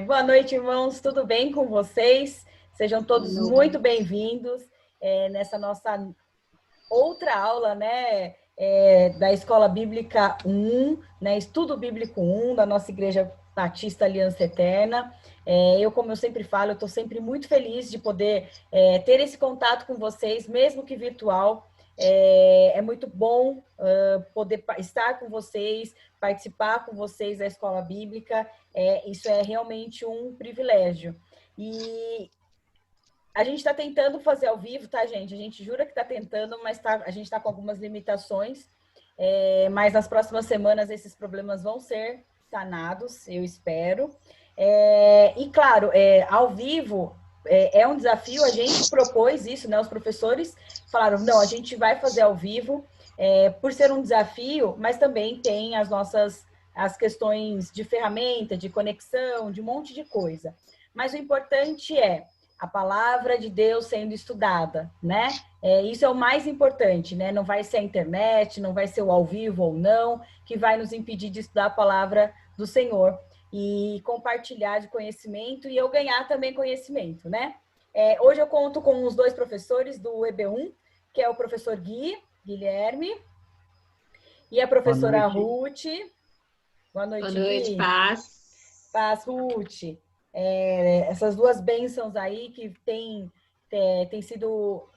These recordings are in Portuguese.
Boa noite, irmãos. Tudo bem com vocês? Sejam todos muito bem-vindos nessa nossa outra aula, né? Da Escola Bíblica 1, né? Estudo Bíblico 1 da nossa Igreja Batista Aliança Eterna. Como eu sempre falo, eu estou sempre muito feliz de poder ter esse contato com vocês, mesmo que virtual. É muito bom poder estar com vocês, participar com vocês da Escola Bíblica. Isso é realmente um privilégio. E a gente está tentando fazer ao vivo, tá, gente? A gente jura que está tentando, mas a gente está com algumas limitações. Mas nas próximas semanas esses problemas vão ser sanados, eu espero. E claro, ao vivo é um desafio, a gente propôs isso, né? Os professores falaram, não, a gente vai fazer ao vivo, por ser um desafio, mas também tem as questões de ferramenta, de conexão, de um monte de coisa. Mas o importante é a palavra de Deus sendo estudada, né? Isso é o mais importante, né? Não vai ser a internet, não vai ser o ao vivo ou não, que vai nos impedir de estudar a palavra do Senhor e compartilhar de conhecimento e eu ganhar também conhecimento, né? Hoje eu conto com os dois professores do EB1, que é o professor Guilherme, e a professora Ruth. Boa noite, Boa noite, Gui. Paz, Ruth. Essas duas bênçãos aí que têm sido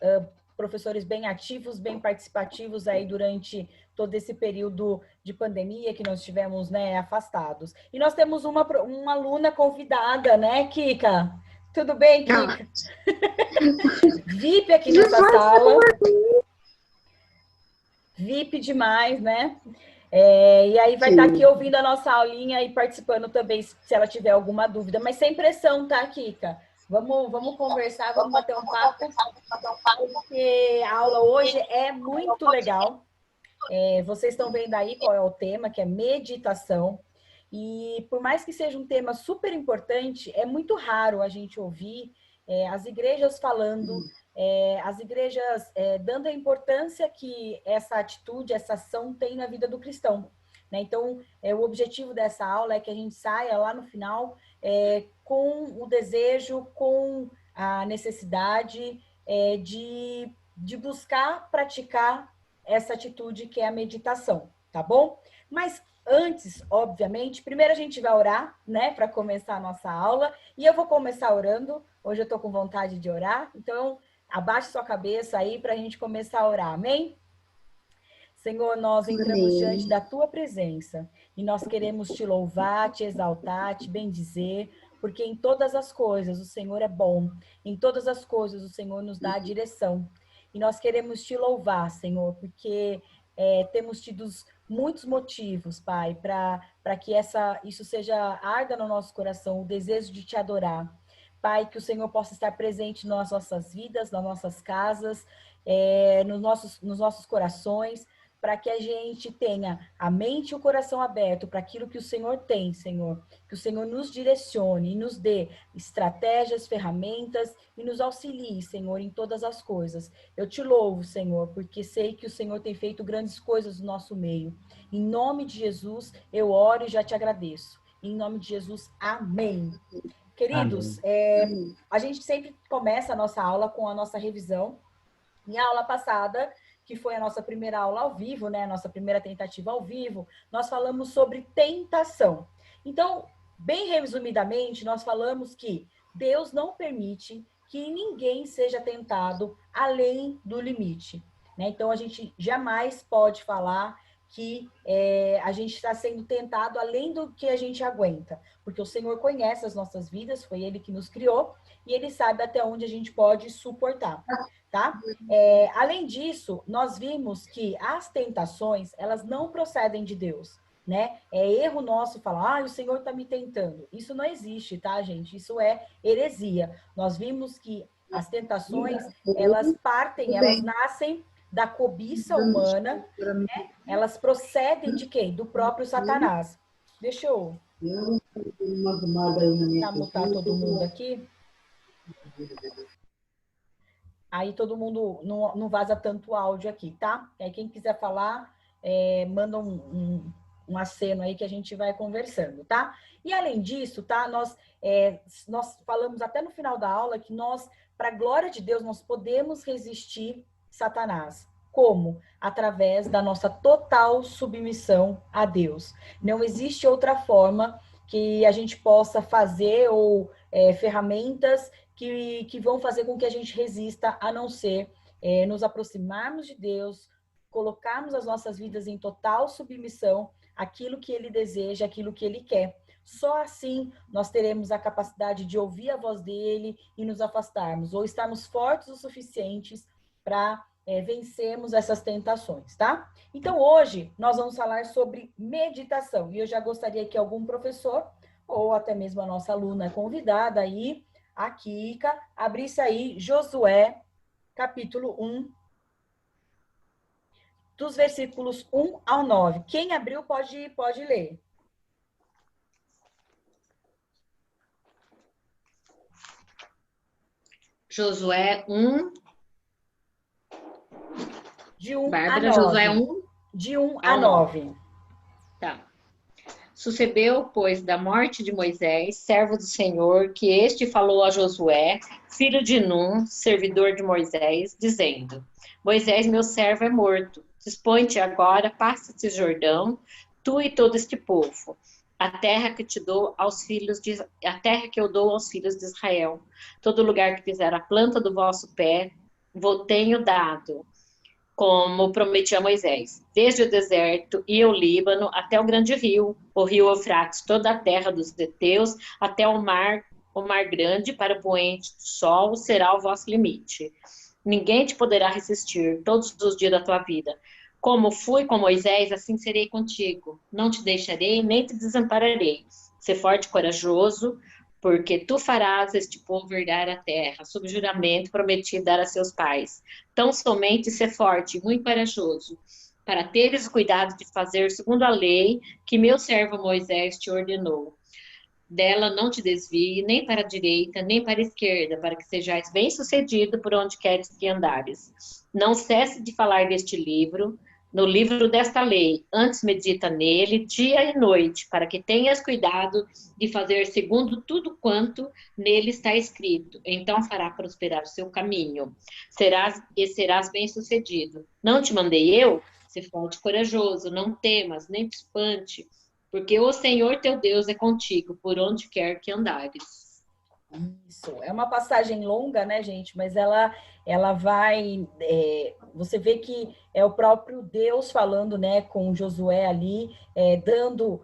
professores bem ativos, bem participativos aí durante todo esse período de pandemia que nós tivemos, né, afastados. E nós temos uma aluna convidada, né, Kika? Tudo bem, Kika? VIP aqui nessa sala. VIP demais, né? E aí vai estar aqui ouvindo a nossa aulinha e participando também, se ela tiver alguma dúvida. Mas sem pressão, tá, Kika? Vamos conversar, vamos bater um papo, porque a aula hoje é muito legal. Vocês estão vendo aí qual é o tema, que é meditação. E por mais que seja um tema super importante, é muito raro a gente ouvir as igrejas falando, as igrejas dando a importância que essa atitude, essa ação tem na vida do cristão. Né? Então, o objetivo dessa aula é que a gente saia lá no final com o desejo, com a necessidade de buscar praticar essa atitude que é a meditação, tá bom? Mas antes, obviamente, primeiro a gente vai orar, né, para começar a nossa aula, e eu vou começar orando. Hoje eu tô com vontade de orar, então abaixe sua cabeça aí para a gente começar a orar, amém? Senhor, nós entramos diante da tua presença e nós queremos te louvar, te exaltar, te bendizer, porque em todas as coisas o Senhor é bom, em todas as coisas o Senhor nos dá a direção. E nós queremos te louvar, Senhor, porque temos tido muitos motivos, Pai, para que isso seja arda no nosso coração, o desejo de te adorar. Pai, que o Senhor possa estar presente nas nossas vidas, nas nossas casas, nos nossos corações, para que a gente tenha a mente e o coração aberto para aquilo que o Senhor tem, Senhor. Que o Senhor nos direcione e nos dê estratégias, ferramentas e nos auxilie, Senhor, em todas as coisas. Eu te louvo, Senhor, porque sei que o Senhor tem feito grandes coisas no nosso meio. Em nome de Jesus, eu oro e já te agradeço. Em nome de Jesus, amém. Queridos, a gente sempre começa a nossa aula com a nossa revisão. Em aula passada, que foi a nossa primeira aula ao vivo, né? A nossa primeira tentativa ao vivo, nós falamos sobre tentação. Então, bem resumidamente, nós falamos que Deus não permite que ninguém seja tentado além do limite. Né? Então, a gente jamais pode falar que a gente está sendo tentado além do que a gente aguenta, porque o Senhor conhece as nossas vidas, foi Ele que nos criou, e Ele sabe até onde a gente pode suportar. Tá? Além disso, nós vimos que as tentações, elas não procedem de Deus, né? É erro nosso falar, o Senhor está me tentando. Isso não existe, tá, gente? Isso é heresia. Nós vimos que as tentações, elas partem, elas nascem da cobiça humana, né? Elas procedem de quem? Do próprio Satanás. Deixa eu mutar todo mundo aqui. Aí todo mundo não vaza tanto áudio aqui, tá? Aí quem quiser falar, manda um aceno aí que a gente vai conversando, tá? E além disso, tá? Nós falamos até no final da aula que nós, para a glória de Deus, nós podemos resistir Satanás. Como? Através da nossa total submissão a Deus. Não existe outra forma que a gente possa fazer ou ferramentas que vão fazer com que a gente resista, a não ser nos aproximarmos de Deus, colocarmos as nossas vidas em total submissão àquilo que Ele deseja, àquilo que Ele quer. Só assim nós teremos a capacidade de ouvir a voz dEle e nos afastarmos, ou estarmos fortes o suficientes para vencermos essas tentações, tá? Então, hoje, nós vamos falar sobre meditação. E eu já gostaria que algum professor, ou até mesmo a nossa aluna convidada aí, a Kika, abrisse aí Josué, capítulo 1, dos versículos 1 ao 9. Quem abriu pode ler. Josué 1. De 1 Bárbara, a 9. Josué 1. De 1 a 9. Tá. Sucedeu, pois, da morte de Moisés, servo do Senhor, que este falou a Josué, filho de Num, servidor de Moisés, dizendo: Moisés, meu servo, é morto. Dispõe-te agora, passa-te Jordão, tu e todo este povo, a terra que eu dou aos filhos de Israel. Todo lugar que fizer a planta do vosso pé, vos tenho dado, como prometi a Moisés, desde o deserto e o Líbano até o grande rio, o rio Eufrates, toda a terra dos heteus, até o mar grande, para o poente do sol, será o vosso limite. Ninguém te poderá resistir todos os dias da tua vida. Como fui com Moisés, assim serei contigo. Não te deixarei, nem te desampararei. Ser forte e corajoso, porque tu farás este povo herdar a terra, sob juramento prometido dar a seus pais. Tão somente ser forte e muito corajoso, para teres o cuidado de fazer segundo a lei que meu servo Moisés te ordenou. Dela não te desvie, nem para a direita, nem para a esquerda, para que sejais bem-sucedido por onde queres que andares. Não cesse de falar deste livro, no livro desta lei, antes medita nele dia e noite, para que tenhas cuidado de fazer segundo tudo quanto nele está escrito. Então fará prosperar o seu caminho, serás bem-sucedido. Não te mandei eu? Se forte e corajoso, não temas, nem te espante, porque o Senhor teu Deus é contigo, por onde quer que andares. Isso, é uma passagem longa, né, gente? Mas ela vai... você vê que é o próprio Deus falando, né, com Josué ali, dando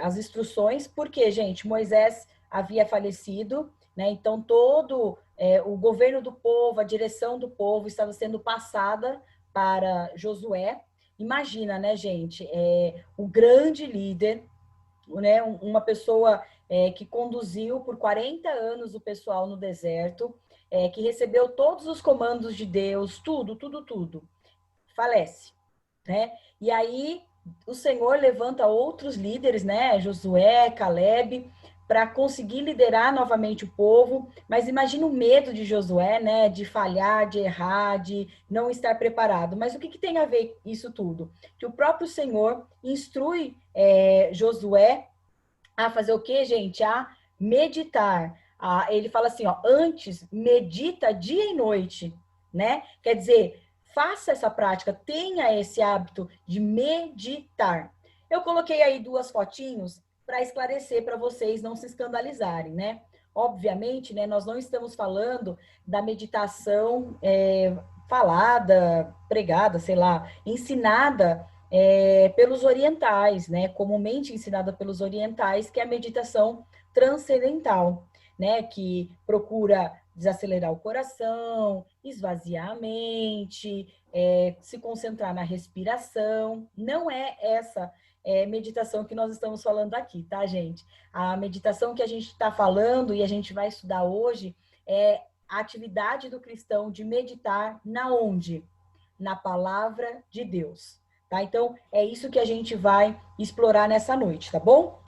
as instruções, porque, gente, Moisés havia falecido, né? Então, todo o governo do povo, a direção do povo estava sendo passada para Josué. Imagina, né, gente? O grande líder, né, uma pessoa que conduziu por 40 anos o pessoal no deserto, que recebeu todos os comandos de Deus, tudo, falece, né? E aí o Senhor levanta outros líderes, né? Josué, Caleb, para conseguir liderar novamente o povo, mas imagina o medo de Josué, né? De falhar, de errar, de não estar preparado. Mas o que tem a ver isso tudo? Que o próprio Senhor instrui Josué a fazer o quê, gente? A meditar. Ele fala assim, ó, antes medita dia e noite, né? Quer dizer, faça essa prática, tenha esse hábito de meditar. Eu coloquei aí 2 fotinhos para esclarecer para vocês não se escandalizarem, né? Obviamente, né, nós não estamos falando da meditação falada, pregada, sei lá, ensinada pelos orientais, né? Comumente ensinada pelos orientais, que é a meditação transcendental, né? Que procura desacelerar o coração, esvaziar a mente, se concentrar na respiração. Não é essa meditação que nós estamos falando aqui, tá, gente? A meditação que a gente está falando e a gente vai estudar hoje é a atividade do cristão de meditar na onde? Na palavra de Deus. Tá? Então, é isso que a gente vai explorar nessa noite, tá bom?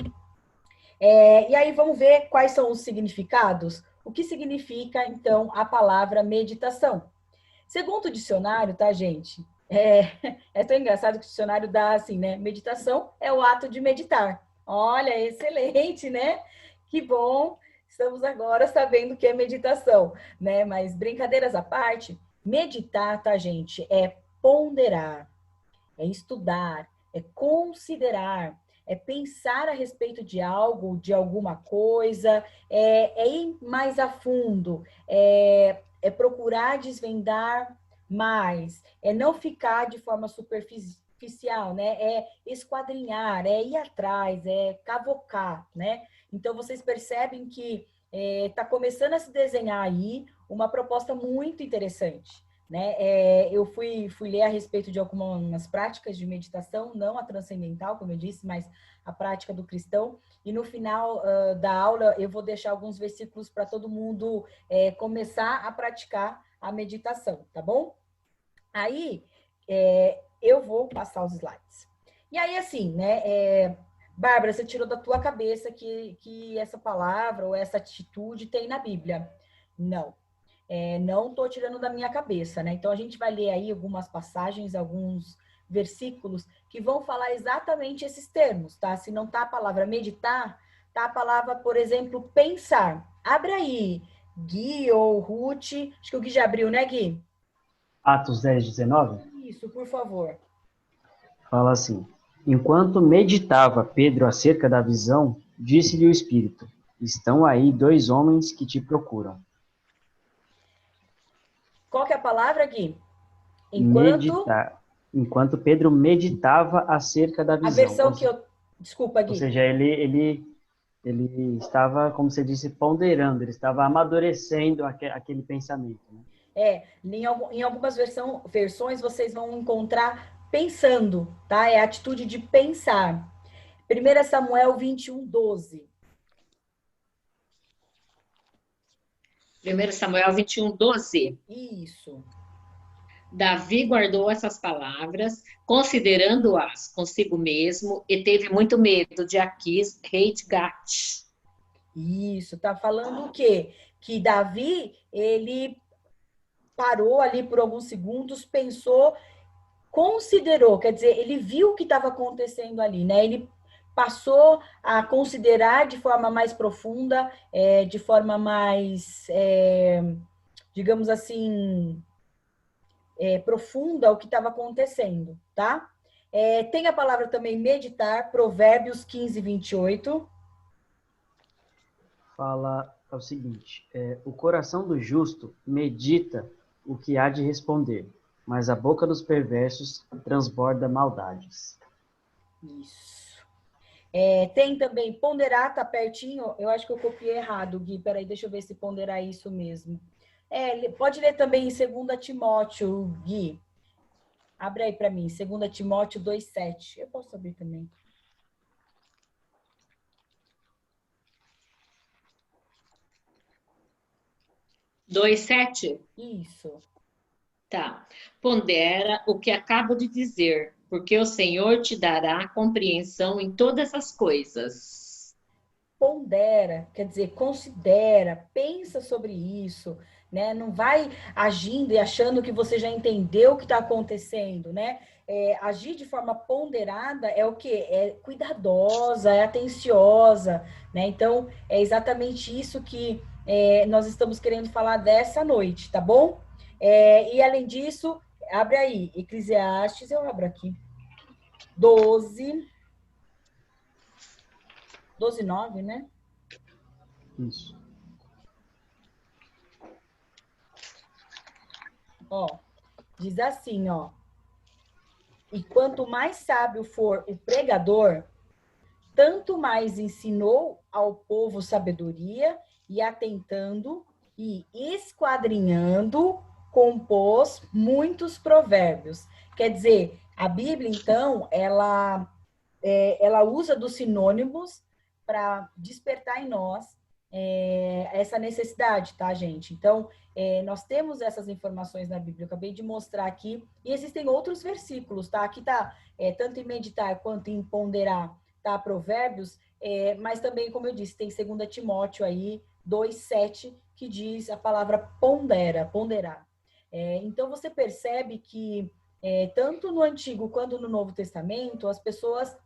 E aí, vamos ver quais são os significados? O que significa, então, a palavra meditação? Segundo o dicionário, tá, gente? É, é tão engraçado que o dicionário dá assim, né? Meditação é o ato de meditar. Olha, excelente, né? Que bom. Estamos agora sabendo o que é meditação, né? Mas brincadeiras à parte, meditar, tá, gente? É ponderar, é estudar, é considerar, é pensar a respeito de algo, de alguma coisa, é ir mais a fundo, é procurar desvendar mais, é não ficar de forma superficial, né? É esquadrinhar, é ir atrás, é cavocar, né? Então vocês percebem que está começando a se desenhar aí uma proposta muito interessante, né? Eu fui ler a respeito de algumas práticas de meditação, não a transcendental, como eu disse, mas a prática do cristão. E no final da aula eu vou deixar alguns versículos para todo mundo começar a praticar a meditação, tá bom? Aí eu vou passar os slides. E aí, assim, né? Bárbara, você tirou da tua cabeça que essa palavra ou essa atitude tem na Bíblia. Não, não estou tirando da minha cabeça, né? Então a gente vai ler aí algumas passagens, alguns versículos que vão falar exatamente esses termos, tá? Se não tá a palavra meditar, tá a palavra, por exemplo, pensar. Abre aí, Gui ou Ruth, acho que o Gui já abriu, né, Gui? Atos 10:19 Isso, por favor. fala assim: Enquanto meditava Pedro acerca da visão, disse-lhe o Espírito: Estão aí dois homens que te procuram. Qual que é a palavra, Gui? Enquanto Meditar. Enquanto Pedro meditava acerca da a visão. versão que eu. Desculpa, Ou Gui. seja, ele estava, como você disse, ponderando, ele estava amadurecendo aquele pensamento. Né? Em algumas versões vocês vão encontrar pensando, tá? É a atitude de pensar. 1 Samuel 21:12. 1 Samuel 21:12. Isso. Davi guardou essas palavras, considerando-as consigo mesmo, e teve muito medo de Aquis, rei de Gate. Isso. Tá falando o quê? Que Davi, ele parou ali por alguns segundos, pensou, considerou, quer dizer, ele viu o que estava acontecendo ali, né? Ele passou a considerar de forma mais profunda, de forma mais, digamos assim, profunda o que estava acontecendo, tá? Tem a palavra também meditar, Provérbios 15:28. Fala o seguinte: o coração do justo medita o que há de responder, mas a boca dos perversos transborda maldades. Isso. Tem também ponderar, tá pertinho. Eu acho que eu copiei errado, Gui. Peraí, deixa eu ver se ponderar é isso mesmo. Pode ler também em 2 Timóteo, Gui. Abre aí para mim, 2 Timóteo 2:7. Eu posso abrir também. 2:7. Isso. Tá. Pondera o que acabo de dizer, porque o Senhor te dará compreensão em todas as coisas. Pondera, quer dizer, considera, pensa sobre isso, né? Não vai agindo e achando que você já entendeu o que está acontecendo, né? Agir de forma ponderada é o quê? É cuidadosa, é atenciosa, né? Então, é exatamente isso que nós estamos querendo falar dessa noite, tá bom? E além disso, abre aí, Eclesiastes, eu abro aqui, 12:9, né? Isso. Ó, diz assim, ó. E quanto mais sábio for o pregador, tanto mais ensinou ao povo sabedoria, e atentando e esquadrinhando, compôs muitos provérbios. Quer dizer, a Bíblia, então, ela usa dos sinônimos para despertar em nós essa necessidade, tá, gente? Então, nós temos essas informações na Bíblia, eu acabei de mostrar aqui, e existem outros versículos, tá? Aqui tá tanto em meditar quanto em ponderar, tá? Provérbios, mas também, como eu disse, tem 2 Timóteo aí, 2:7, que diz a palavra pondera, ponderar. Então, você percebe que tanto no Antigo quanto no Novo Testamento, as pessoas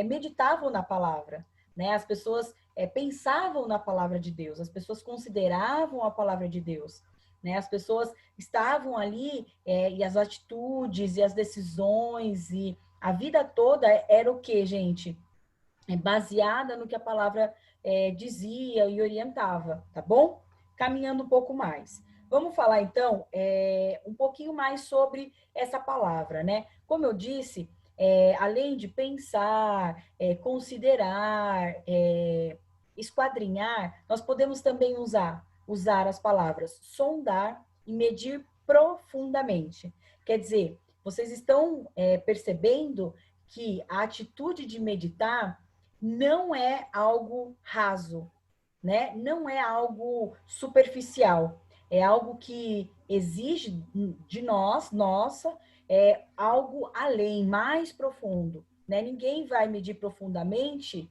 meditavam na palavra, né? As pessoas pensavam na palavra de Deus, as pessoas consideravam a palavra de Deus, né? As pessoas estavam ali e as atitudes e as decisões e a vida toda era o quê, gente? Baseada no que a palavra dizia e orientava, tá bom? Caminhando um pouco mais. Vamos falar, então, um pouquinho mais sobre essa palavra, né? Como eu disse, além de pensar, considerar, esquadrinhar, nós podemos também usar as palavras sondar e medir profundamente. Quer dizer, vocês estão percebendo que a atitude de meditar não é algo raso, né? Não é algo superficial. É algo que exige de nós, algo além, mais profundo, né? Ninguém vai medir profundamente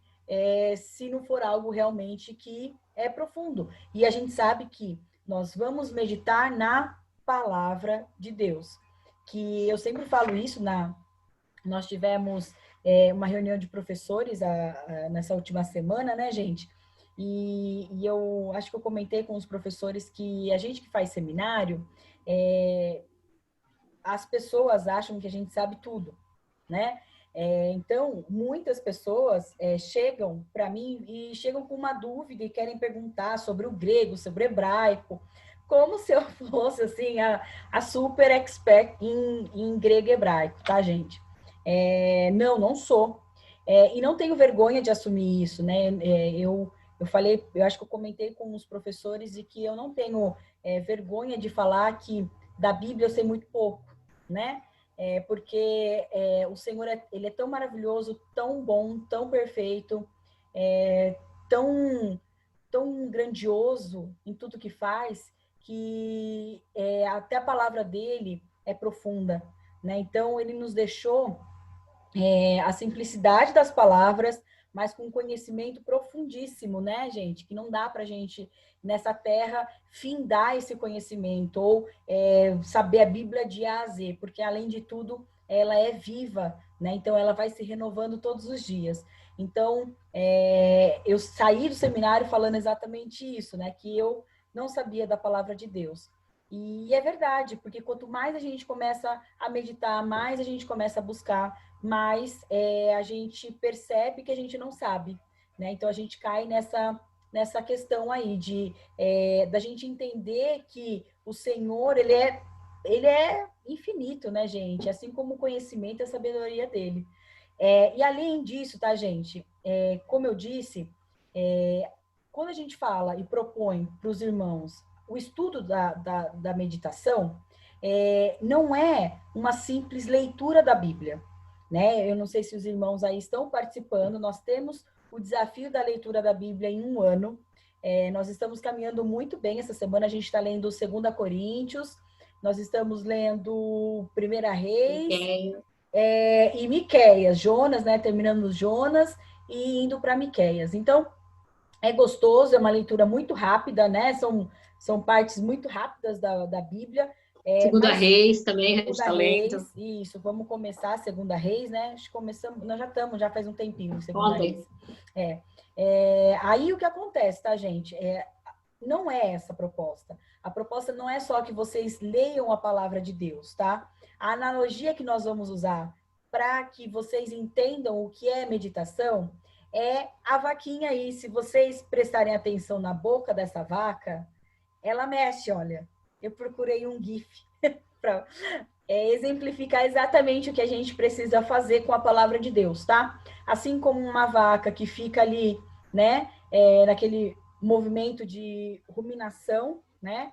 se não for algo realmente que é profundo. E a gente sabe que nós vamos meditar na palavra de Deus. Que eu sempre falo isso nós tivemos uma reunião de professores nessa última semana, né, gente? E eu acho que eu comentei com os professores que a gente que faz seminário, as pessoas acham que a gente sabe tudo, né? Então, muitas pessoas chegam para mim e chegam com uma dúvida e querem perguntar sobre o grego, sobre o hebraico, como se eu fosse, assim, a super expert em grego e hebraico, tá, gente? Não sou. E não tenho vergonha de assumir isso, né? Eu falei, eu acho que eu comentei com os professores e que eu não tenho vergonha de falar que da Bíblia eu sei muito pouco, né? Porque o Senhor, ele é tão maravilhoso, tão bom, tão perfeito, tão, tão grandioso em tudo que faz, que até a palavra dele é profunda, né? Então, ele nos deixou a simplicidade das palavras, mas com conhecimento profundíssimo, né, gente? Que não dá para a gente, nessa terra, findar esse conhecimento ou saber a Bíblia de A a Z, porque, além de tudo, ela é viva, né? Então, ela vai se renovando todos os dias. Então, eu saí do seminário falando exatamente isso, né? Que eu não sabia da palavra de Deus. E é verdade, porque quanto mais a gente começa a meditar, mais a gente começa a buscar, mais a gente percebe que a gente não sabe, né? Então a gente cai nessa questão aí da gente entender que o Senhor, ele é infinito, né, gente? Assim como o conhecimento e a sabedoria dele. E além disso, tá, gente? Como eu disse, quando a gente fala e propõe para os irmãos o estudo da meditação, não é uma simples leitura da Bíblia, né? Eu não sei se os irmãos aí estão participando, nós temos o desafio da leitura da Bíblia em um ano, nós estamos caminhando muito bem, essa semana a gente está lendo 2 Coríntios, nós estamos lendo 1 Reis e Miqueias, Jonas, né? Terminando Jonas e indo para Miqueias. Então, é gostoso, é uma leitura muito rápida, né? São partes muito rápidas da Bíblia. Segunda Reis também, a gente Segunda está lendo. Reis, isso, vamos começar a Segunda Reis, né? Começamos, nós já estamos, já faz um tempinho, Segunda Ontem. Reis. Aí o que acontece, tá, gente? Não é essa a proposta. A proposta não é só que vocês leiam a palavra de Deus, tá? A analogia que nós vamos usar para que vocês entendam o que é meditação é a vaquinha aí. Se vocês prestarem atenção na boca dessa vaca, ela mexe, olha. Eu procurei um GIF para exemplificar exatamente o que a gente precisa fazer com a palavra de Deus, tá? Assim como uma vaca que fica ali, né, naquele movimento de ruminação, né?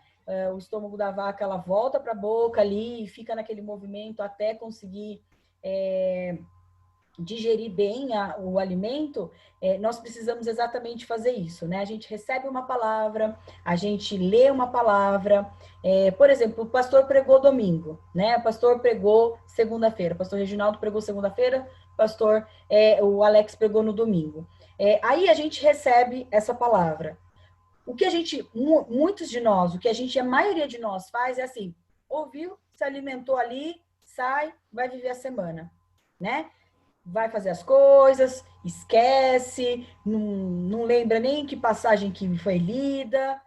O estômago da vaca, ela volta para a boca ali e fica naquele movimento até conseguir digerir bem o alimento, nós precisamos exatamente fazer isso, né? A gente recebe uma palavra, a gente lê uma palavra. Por exemplo, o pastor pregou domingo, né? O pastor pregou segunda-feira, o pastor Reginaldo pregou segunda-feira, o Alex pregou no domingo. Aí a gente recebe essa palavra. O que muitos de nós, a maioria de nós faz é assim, ouviu, se alimentou ali, sai, vai viver a semana, né? Vai fazer as coisas, esquece, não lembra nem que passagem que foi lida.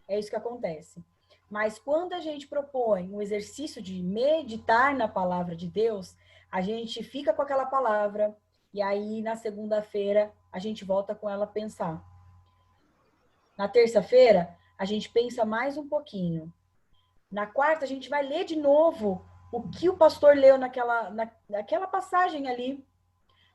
É isso que acontece. Mas quando a gente propõe um exercício de meditar na palavra de Deus, a gente fica com aquela palavra e aí na segunda-feira a gente volta com ela a pensar. Na terça-feira, a gente pensa mais um pouquinho. Na quarta, a gente vai ler de novo o que o pastor leu naquela passagem ali.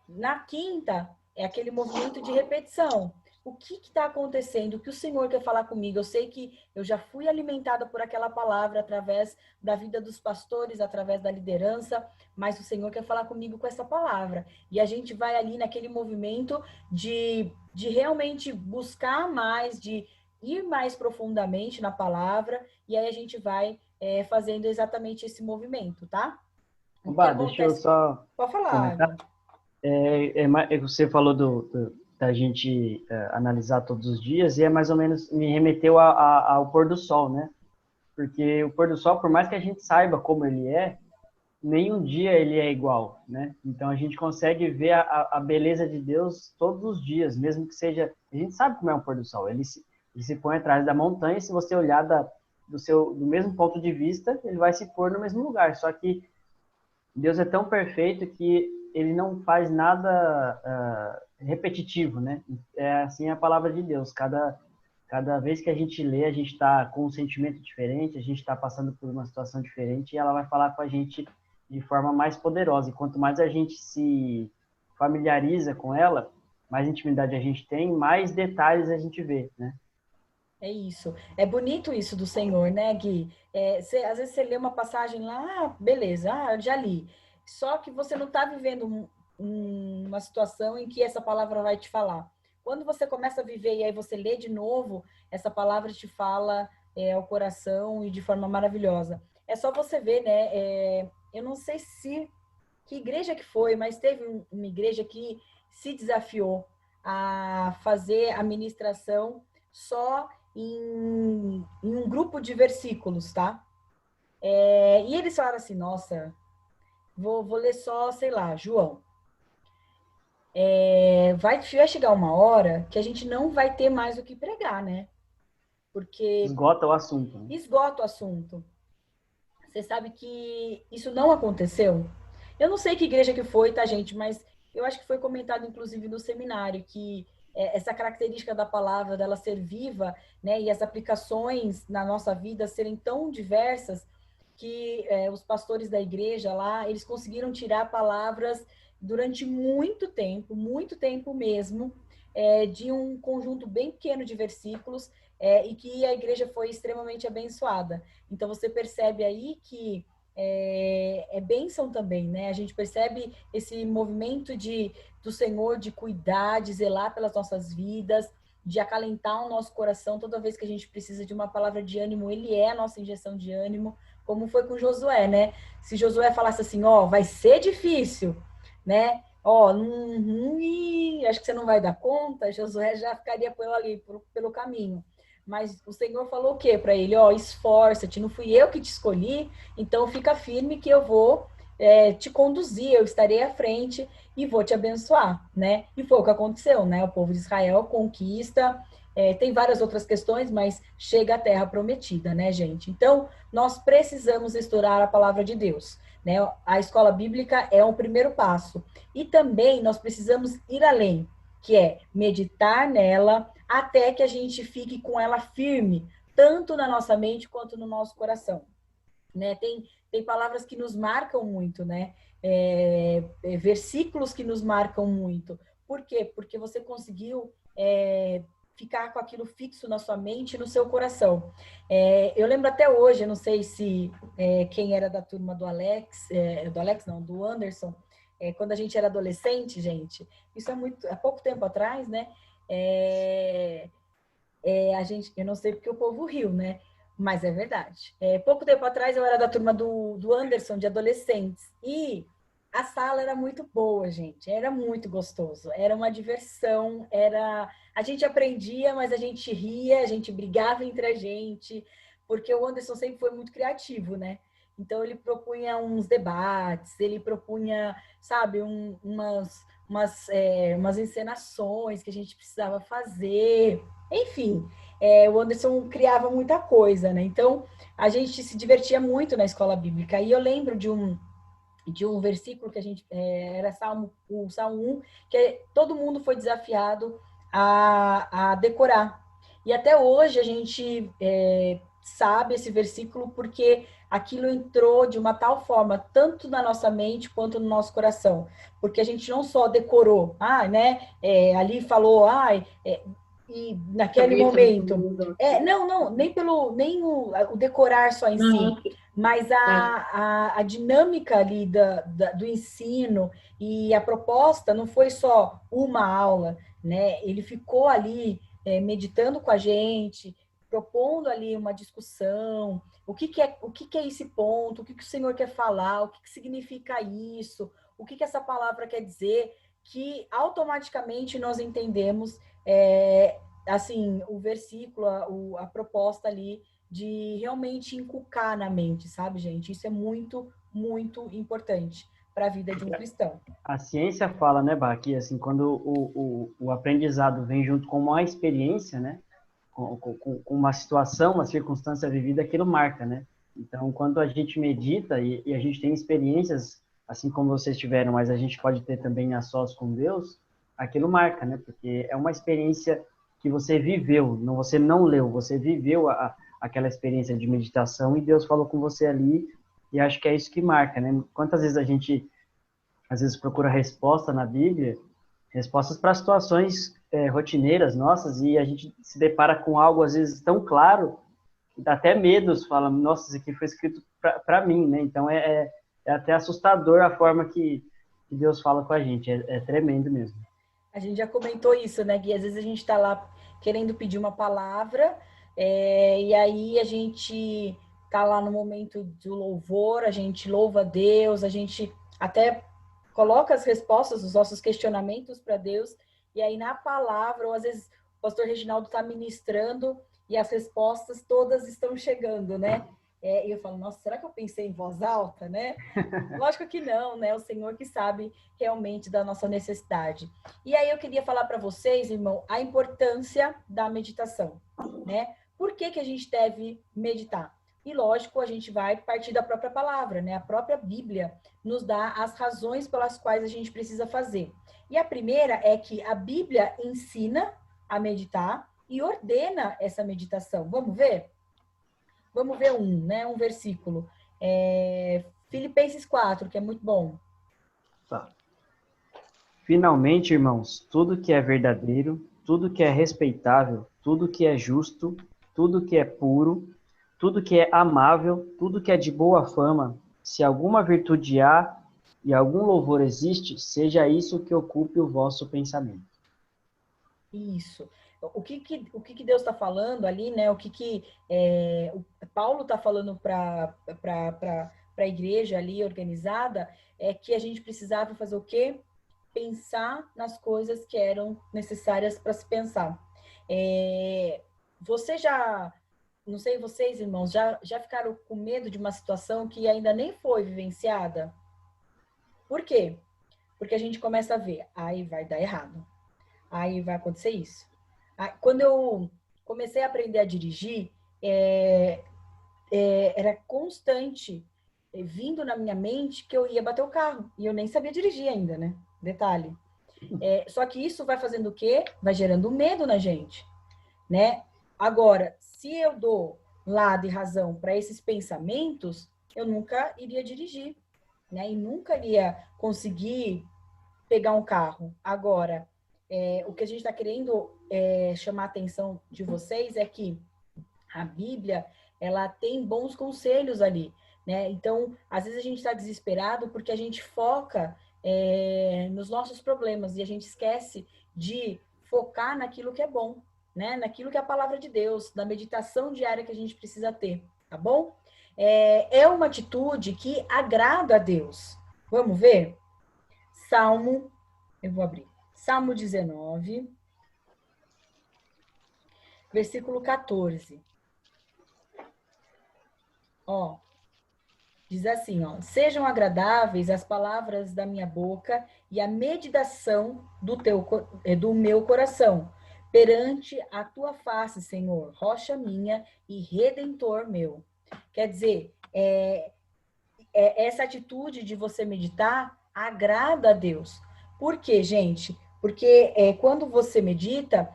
Na quinta, é aquele movimento de repetição. O que está acontecendo? O que o Senhor quer falar comigo? Eu sei que eu já fui alimentada por aquela palavra através da vida dos pastores, através da liderança, mas o Senhor quer falar comigo com essa palavra. E a gente vai ali naquele movimento de realmente buscar mais, de ir mais profundamente na palavra, e aí a gente vai fazendo exatamente esse movimento, tá? Oba, deixa eu só Pode falar. comentar. Você falou da gente analisar todos os dias e é mais ou menos, me remeteu ao pôr do sol, né? Porque o pôr do sol, por mais que a gente saiba como ele é, nenhum dia ele é igual, né? Então a gente consegue ver a beleza de Deus todos os dias, mesmo que seja... A gente sabe como é um pôr do sol, ele se põe atrás da montanha e se você olhar do mesmo ponto de vista, ele vai se pôr no mesmo lugar, só que Deus é tão perfeito que ele não faz nada repetitivo, né? É assim a palavra de Deus. Cada vez que a gente lê, a gente está com um sentimento diferente, a gente está passando por uma situação diferente e ela vai falar com a gente de forma mais poderosa. E quanto mais a gente se familiariza com ela, mais intimidade a gente tem, mais detalhes a gente vê, né? É isso. É bonito isso do Senhor, né, Gui? Às vezes você lê uma passagem lá, beleza, eu já li. Só que você não está vivendo uma situação em que essa palavra vai te falar. Quando você começa a viver e aí você lê de novo, essa palavra te fala ao coração e de forma maravilhosa. É só você ver, né? Eu não sei que igreja que foi, mas teve uma igreja que se desafiou a fazer a ministração só em um grupo de versículos, tá? E eles falaram assim, nossa, vou ler só, sei lá, João. Vai chegar uma hora que a gente não vai ter mais o que pregar, né? Porque esgota o assunto, né? esgota o assunto. Você sabe que isso não aconteceu? Eu não sei que igreja que foi, tá, gente? Mas eu acho que foi comentado, inclusive, no seminário, que essa característica da palavra, dela ser viva, né? E as aplicações na nossa vida serem tão diversas, que os pastores da igreja lá, eles conseguiram tirar palavras durante muito tempo mesmo, de um conjunto bem pequeno de versículos, e que a igreja foi extremamente abençoada. Então, você percebe aí que é bênção também, né? A gente percebe esse movimento do Senhor de cuidar, de zelar pelas nossas vidas, de acalentar o nosso coração toda vez que a gente precisa de uma palavra de ânimo. Ele é a nossa injeção de ânimo, como foi com Josué, né? Se Josué falasse assim, ó, vai ser difícil, né? Ó, acho que você não vai dar conta, Josué já ficaria pelo caminho. Mas o Senhor falou o quê para ele? Ó, esforça-te, não fui eu que te escolhi, então fica firme que eu vou te conduzir, eu estarei à frente e vou te abençoar, né? E foi o que aconteceu, né? O povo de Israel conquista, tem várias outras questões, mas chega à terra prometida, né, gente? Então, nós precisamos estudar a palavra de Deus, né? A escola bíblica é o primeiro passo. E também nós precisamos ir além, que é meditar nela, até que a gente fique com ela firme, tanto na nossa mente quanto no nosso coração, né? Tem palavras que nos marcam muito, né? Versículos que nos marcam muito. Por quê? Porque você conseguiu ficar com aquilo fixo na sua mente e no seu coração. Eu lembro até hoje, eu não sei se quem era da turma do Alex, do Anderson, quando a gente era adolescente, gente, isso há pouco tempo atrás, né? Eu não sei porque o povo riu, né? Mas é verdade. Pouco tempo atrás eu era da turma do Anderson, de adolescentes, e a sala era muito boa, gente. Era muito gostoso. Era uma diversão, a gente aprendia, mas a gente ria, a gente brigava entre a gente, porque o Anderson sempre foi muito criativo, né? Então, ele propunha uns debates, ele propunha, sabe, umas encenações que a gente precisava fazer. Enfim, o Anderson criava muita coisa, né? Então, a gente se divertia muito na escola bíblica. E eu lembro de um versículo que a gente era o Salmo 1, que todo mundo foi desafiado a decorar. E até hoje a gente sabe esse versículo porque aquilo entrou de uma tal forma, tanto na nossa mente quanto no nosso coração. Porque a gente não só decorou, né? Ali falou, e naquele momento. Não, nem o decorar só em si, mas a dinâmica ali do ensino e a proposta não foi só uma aula, né? Ele ficou ali meditando com a gente, propondo ali uma discussão, o que é esse ponto, o que o Senhor quer falar, o que significa isso, o que essa palavra quer dizer, que automaticamente nós entendemos assim, o versículo, a proposta ali de realmente inculcar na mente, sabe, gente? Isso é muito, muito importante para a vida de um cristão. A ciência fala, né, Bá, que assim, quando o aprendizado vem junto com uma experiência, né, com uma situação, uma circunstância vivida, aquilo marca, né? Então, quando a gente medita e a gente tem experiências, assim como vocês tiveram, mas a gente pode ter também a sós com Deus, aquilo marca, né? Porque é uma experiência que você viveu, não, você não leu, você viveu aquela experiência de meditação e Deus falou com você ali, e acho que é isso que marca, né? Quantas vezes a gente, às vezes, procura resposta na Bíblia, respostas para situações rotineiras nossas, e a gente se depara com algo, às vezes, tão claro, que dá até medo, fala, nossa, isso aqui foi escrito para mim, né? Então, é até assustador a forma que Deus fala com a gente, é tremendo mesmo. A gente já comentou isso, né, Gui? Às vezes a gente está lá querendo pedir uma palavra, e aí a gente está lá no momento do louvor, a gente louva a Deus, a gente até coloca as respostas, os nossos questionamentos para Deus, e aí na palavra, ou às vezes o pastor Reginaldo está ministrando e as respostas todas estão chegando, né? E eu falo, nossa, será que eu pensei em voz alta, né? Lógico que não, né? O Senhor que sabe realmente da nossa necessidade. E aí eu queria falar para vocês, irmão, a importância da meditação, né? Por que a gente deve meditar? E lógico, a gente vai partir da própria palavra, né? A própria Bíblia nos dá as razões pelas quais a gente precisa fazer. E a primeira é que a Bíblia ensina a meditar e ordena essa meditação. Vamos ver? Vamos ver né? Um versículo. Filipenses 4, que é muito bom. Tá. Finalmente, irmãos, tudo que é verdadeiro, tudo que é respeitável, tudo que é justo, tudo que é puro, tudo que é amável, tudo que é de boa fama, se alguma virtude há e algum louvor existe, seja isso que ocupe o vosso pensamento. Isso. O que Deus está falando ali, né? O Paulo está falando para a igreja ali organizada é que a gente precisava fazer o quê? Pensar nas coisas que eram necessárias para se pensar. Você já, não sei vocês, irmãos, já ficaram com medo de uma situação que ainda nem foi vivenciada? Por quê? Porque a gente começa a ver, aí vai dar errado, aí vai acontecer isso. Quando eu comecei a aprender a dirigir, era constante vindo na minha mente que eu ia bater o carro. E eu nem sabia dirigir ainda, né? Detalhe. Só que isso vai fazendo o quê? Vai gerando medo na gente, né? Agora, se eu dou lado e razão para esses pensamentos, eu nunca iria dirigir, né? E nunca iria conseguir pegar um carro. Agora, o que a gente está querendo chamar a atenção de vocês é que a Bíblia, ela tem bons conselhos ali, né? Então, às vezes a gente está desesperado porque a gente foca nos nossos problemas e a gente esquece de focar naquilo que é bom, né? Naquilo que é a palavra de Deus, na meditação diária que a gente precisa ter, tá bom? É uma atitude que agrada a Deus. Vamos ver? Eu vou abrir. Salmo 19, versículo 14. Ó, Diz assim, ó, sejam agradáveis as palavras da minha boca e a meditação do meu coração, perante a tua face, Senhor, rocha minha e redentor meu. Quer dizer, essa atitude de você meditar agrada a Deus. Por quê, gente? Porque quando você medita,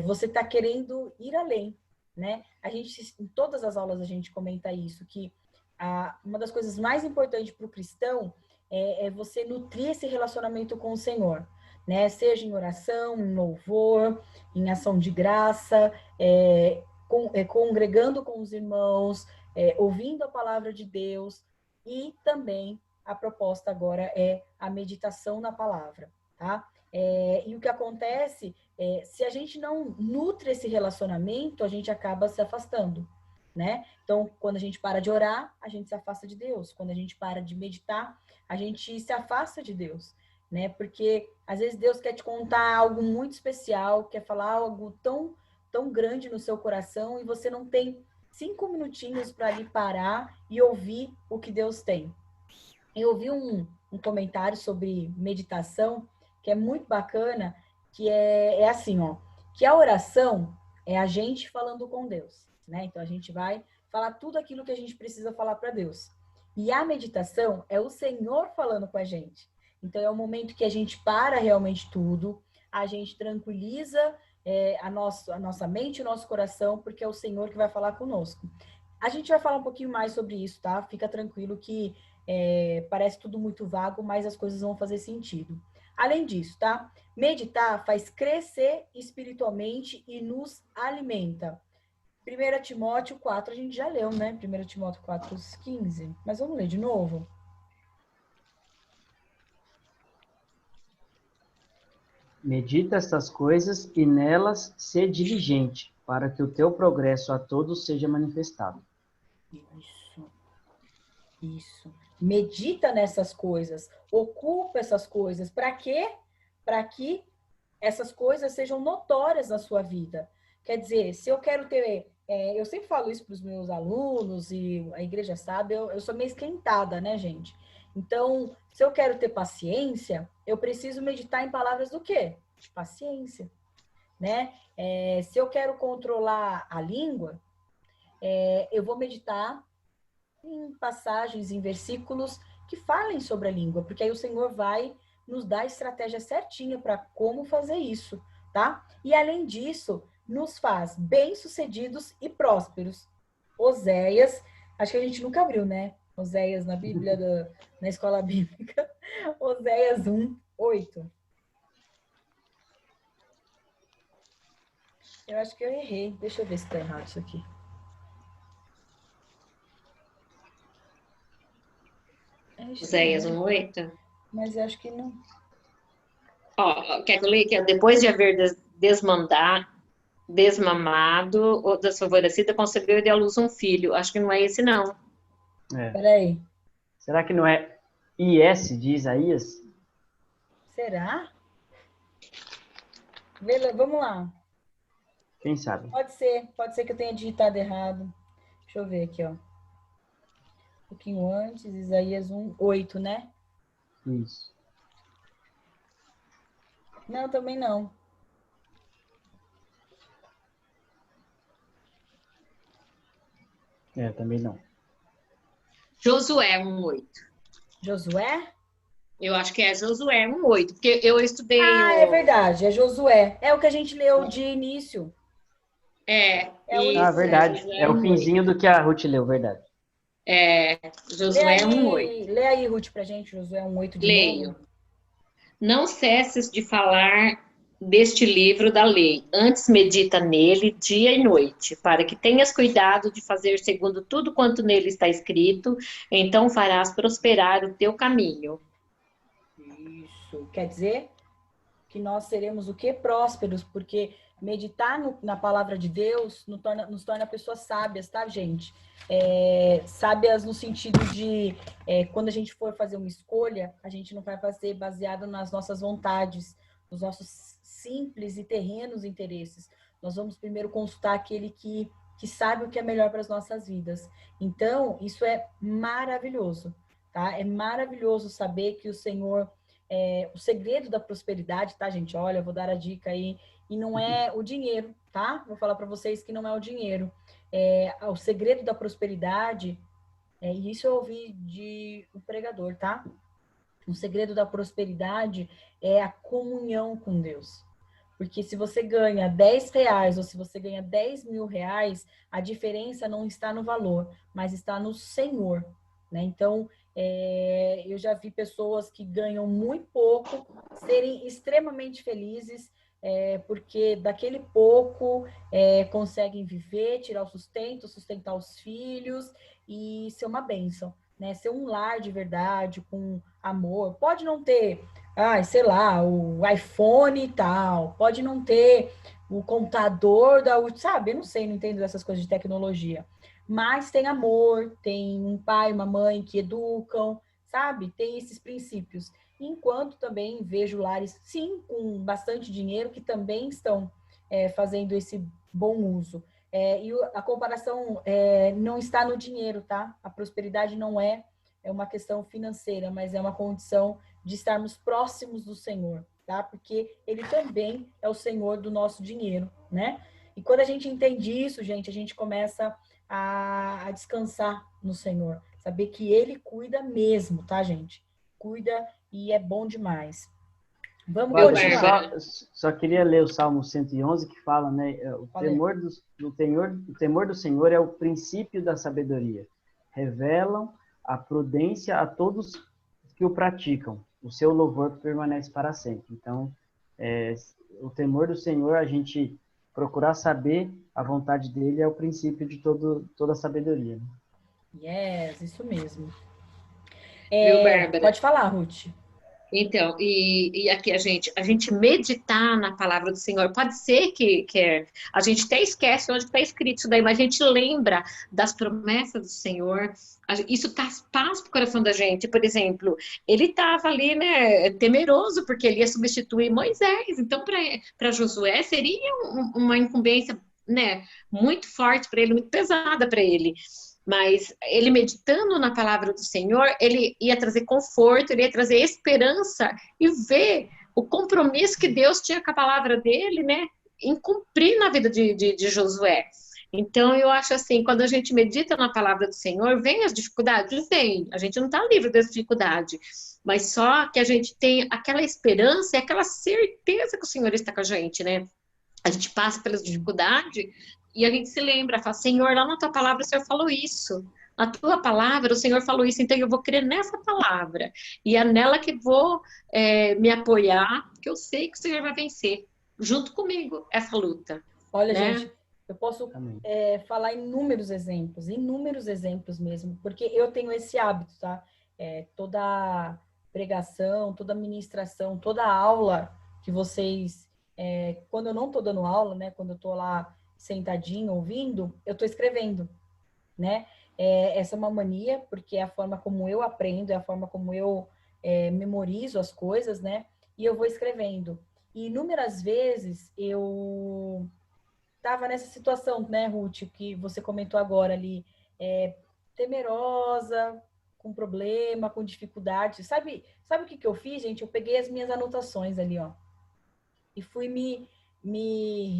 você está querendo ir além, né? A gente, em todas as aulas a gente comenta isso, que uma das coisas mais importantes para o cristão é você nutrir esse relacionamento com o Senhor, né? Seja em oração, em louvor, em ação de graça, congregando com os irmãos, ouvindo a palavra de Deus, e também a proposta agora é a meditação na palavra, tá? E o que acontece se a gente não nutre esse relacionamento, a gente acaba se afastando, né? Então, quando a gente para de orar, a gente se afasta de Deus. Quando a gente para de meditar, a gente se afasta de Deus, né? Porque às vezes Deus quer te contar algo muito especial, quer falar algo tão, tão grande no seu coração e você não tem 5 minutinhos para ali parar e ouvir o que Deus tem. Eu ouvi um comentário sobre meditação que é muito bacana, que é assim, ó, que a oração é a gente falando com Deus, né? Então a gente vai falar tudo aquilo que a gente precisa falar para Deus. E a meditação é o Senhor falando com a gente. Então é o momento que a gente para realmente tudo, a gente tranquiliza a nossa mente e o nosso coração, porque é o Senhor que vai falar conosco. A gente vai falar um pouquinho mais sobre isso, tá? Fica tranquilo que parece tudo muito vago, mas as coisas vão fazer sentido. Além disso, tá? Meditar faz crescer espiritualmente e nos alimenta. 1 Timóteo 4, a gente já leu, né? 1 Timóteo 4:15. Mas vamos ler de novo? Medita estas coisas e nelas sê diligente, para que o teu progresso a todos seja manifestado. Isso. Medita nessas coisas, ocupa essas coisas. Para quê? Para que essas coisas sejam notórias na sua vida. Quer dizer, se eu quero ter... eu sempre falo isso para os meus alunos e a igreja sabe, eu sou meio esquentada, né, gente? Então, se eu quero ter paciência, eu preciso meditar em palavras do quê? De paciência, né? Se eu quero controlar a língua, eu vou meditar em passagens, em versículos que falem sobre a língua, porque aí o Senhor vai nos dar a estratégia certinha para como fazer isso, tá? E além disso, nos faz bem-sucedidos e prósperos. Oséias, acho que a gente nunca abriu, né? Oséias na Bíblia, na escola bíblica. Oséias 1:8. Eu acho que eu errei. Deixa eu ver se tá errado isso aqui. Oséias 1:8. Mas eu acho que não. Ó, quer que eu leia? Que é, depois de haver desmamado, ou desfavorecida, concebeu e deu à luz um filho. Acho que não é esse, não. Peraí. Será que não é IS de Isaías? Será? Vamos lá. Quem sabe? Pode ser que eu tenha digitado errado. Deixa eu ver aqui, ó. Um pouquinho antes, Isaías 1:8, né? Isso. Não, também não. Também não. Josué 1:8. Josué? Eu acho que é Josué 1:8, porque eu estudei É verdade, é Josué. É o que a gente leu de início. Isso, verdade. É o finzinho do que a Ruth leu, verdade. Josué 1:8. Lê aí, Ruth, pra gente, Josué 1:8 de Leio. novo. Não cesses de falar deste livro da lei, antes medita nele dia e noite, para que tenhas cuidado de fazer segundo tudo quanto nele está escrito, então farás prosperar o teu caminho. Isso. Quer dizer que nós seremos o quê? Prósperos, porque meditar na palavra de Deus nos torna pessoas sábias, tá, gente? Sábias no sentido de quando a gente for fazer uma escolha, a gente não vai fazer baseado nas nossas vontades, nos nossos simples e terrenos interesses. Nós vamos primeiro consultar aquele que que sabe o que é melhor para as nossas vidas. Então, isso é maravilhoso, tá? É maravilhoso saber que o Senhor, o segredo da prosperidade, tá, gente? Olha, eu vou dar a dica aí, e não é o dinheiro, tá? Vou falar para vocês que não é o dinheiro. O segredo da prosperidade, e isso eu ouvi de um pregador, tá? O segredo da prosperidade é a comunhão com Deus. Porque se você ganha R$ 10 ou se você ganha R$ 10.000, a diferença não está no valor, mas está no Senhor, né? Então, eu já vi pessoas que ganham muito pouco serem extremamente felizes, porque daquele pouco conseguem viver, tirar o sustento, sustentar os filhos e ser uma bênção, né? Ser um lar de verdade, com amor. Pode não ter, sei lá, o iPhone e tal, pode não ter o computador sabe? Eu não sei, não entendo dessas coisas de tecnologia. Mas tem amor, tem um pai, uma mãe que educam, sabe? Tem esses princípios. Enquanto também vejo lares, sim, com bastante dinheiro, que também estão fazendo esse bom uso. E a comparação não está no dinheiro, tá? A prosperidade não é uma questão financeira, mas é uma condição de estarmos próximos do Senhor, tá? Porque Ele também é o Senhor do nosso dinheiro, né? E quando a gente entende isso, gente, a gente começa a descansar no Senhor. Saber que Ele cuida mesmo, tá, gente? Cuida e é bom demais. Vamos continuar. Só queria ler o Salmo 111 que fala, né? O temor do Senhor é o princípio da sabedoria. Revelam a prudência a todos que o praticam. O seu louvor permanece para sempre. Então, o temor do Senhor, a gente procurar saber a vontade dele é o princípio de toda a sabedoria. Né? Isso mesmo. Viu, Bárbara? Pode falar, Ruth. Então, e aqui a gente meditar na palavra do Senhor, pode ser que a gente até esquece onde está escrito isso daí, mas a gente lembra das promessas do Senhor, isso traz paz para o coração da gente. Por exemplo, ele estava ali, né, temeroso, porque ele ia substituir Moisés, então para Josué seria uma incumbência, né, muito forte para ele, muito pesada para ele. Mas ele meditando na palavra do Senhor, ele ia trazer conforto, ele ia trazer esperança e ver o compromisso que Deus tinha com a palavra dele, né? Em cumprir na vida de Josué. Então, eu acho assim, quando a gente medita na palavra do Senhor, vem as dificuldades? Vem. A gente não está livre das dificuldades. Mas só que a gente tem aquela esperança e aquela certeza que o Senhor está com a gente, né? A gente passa pelas dificuldades e a gente se lembra, fala, Senhor, lá na tua palavra o Senhor falou isso. Na tua palavra o Senhor falou isso, então eu vou crer nessa palavra. E é nela que vou me apoiar, porque eu sei que o Senhor vai vencer, junto comigo, essa luta. Olha, né? gente, eu posso falar inúmeros exemplos mesmo, porque eu tenho esse hábito, tá? Toda pregação, toda ministração, toda aula que vocês... quando eu não estou dando aula, né? Quando eu estou lá sentadinho, ouvindo, eu estou escrevendo, né? Essa é uma mania, porque é a forma como eu aprendo, é a forma como eu memorizo as coisas, né? E eu vou escrevendo. E inúmeras vezes eu estava nessa situação, né, Ruth, que você comentou agora ali, temerosa, com problema, com dificuldade. Sabe o que eu fiz, gente? Eu peguei as minhas anotações ali, ó, e fui me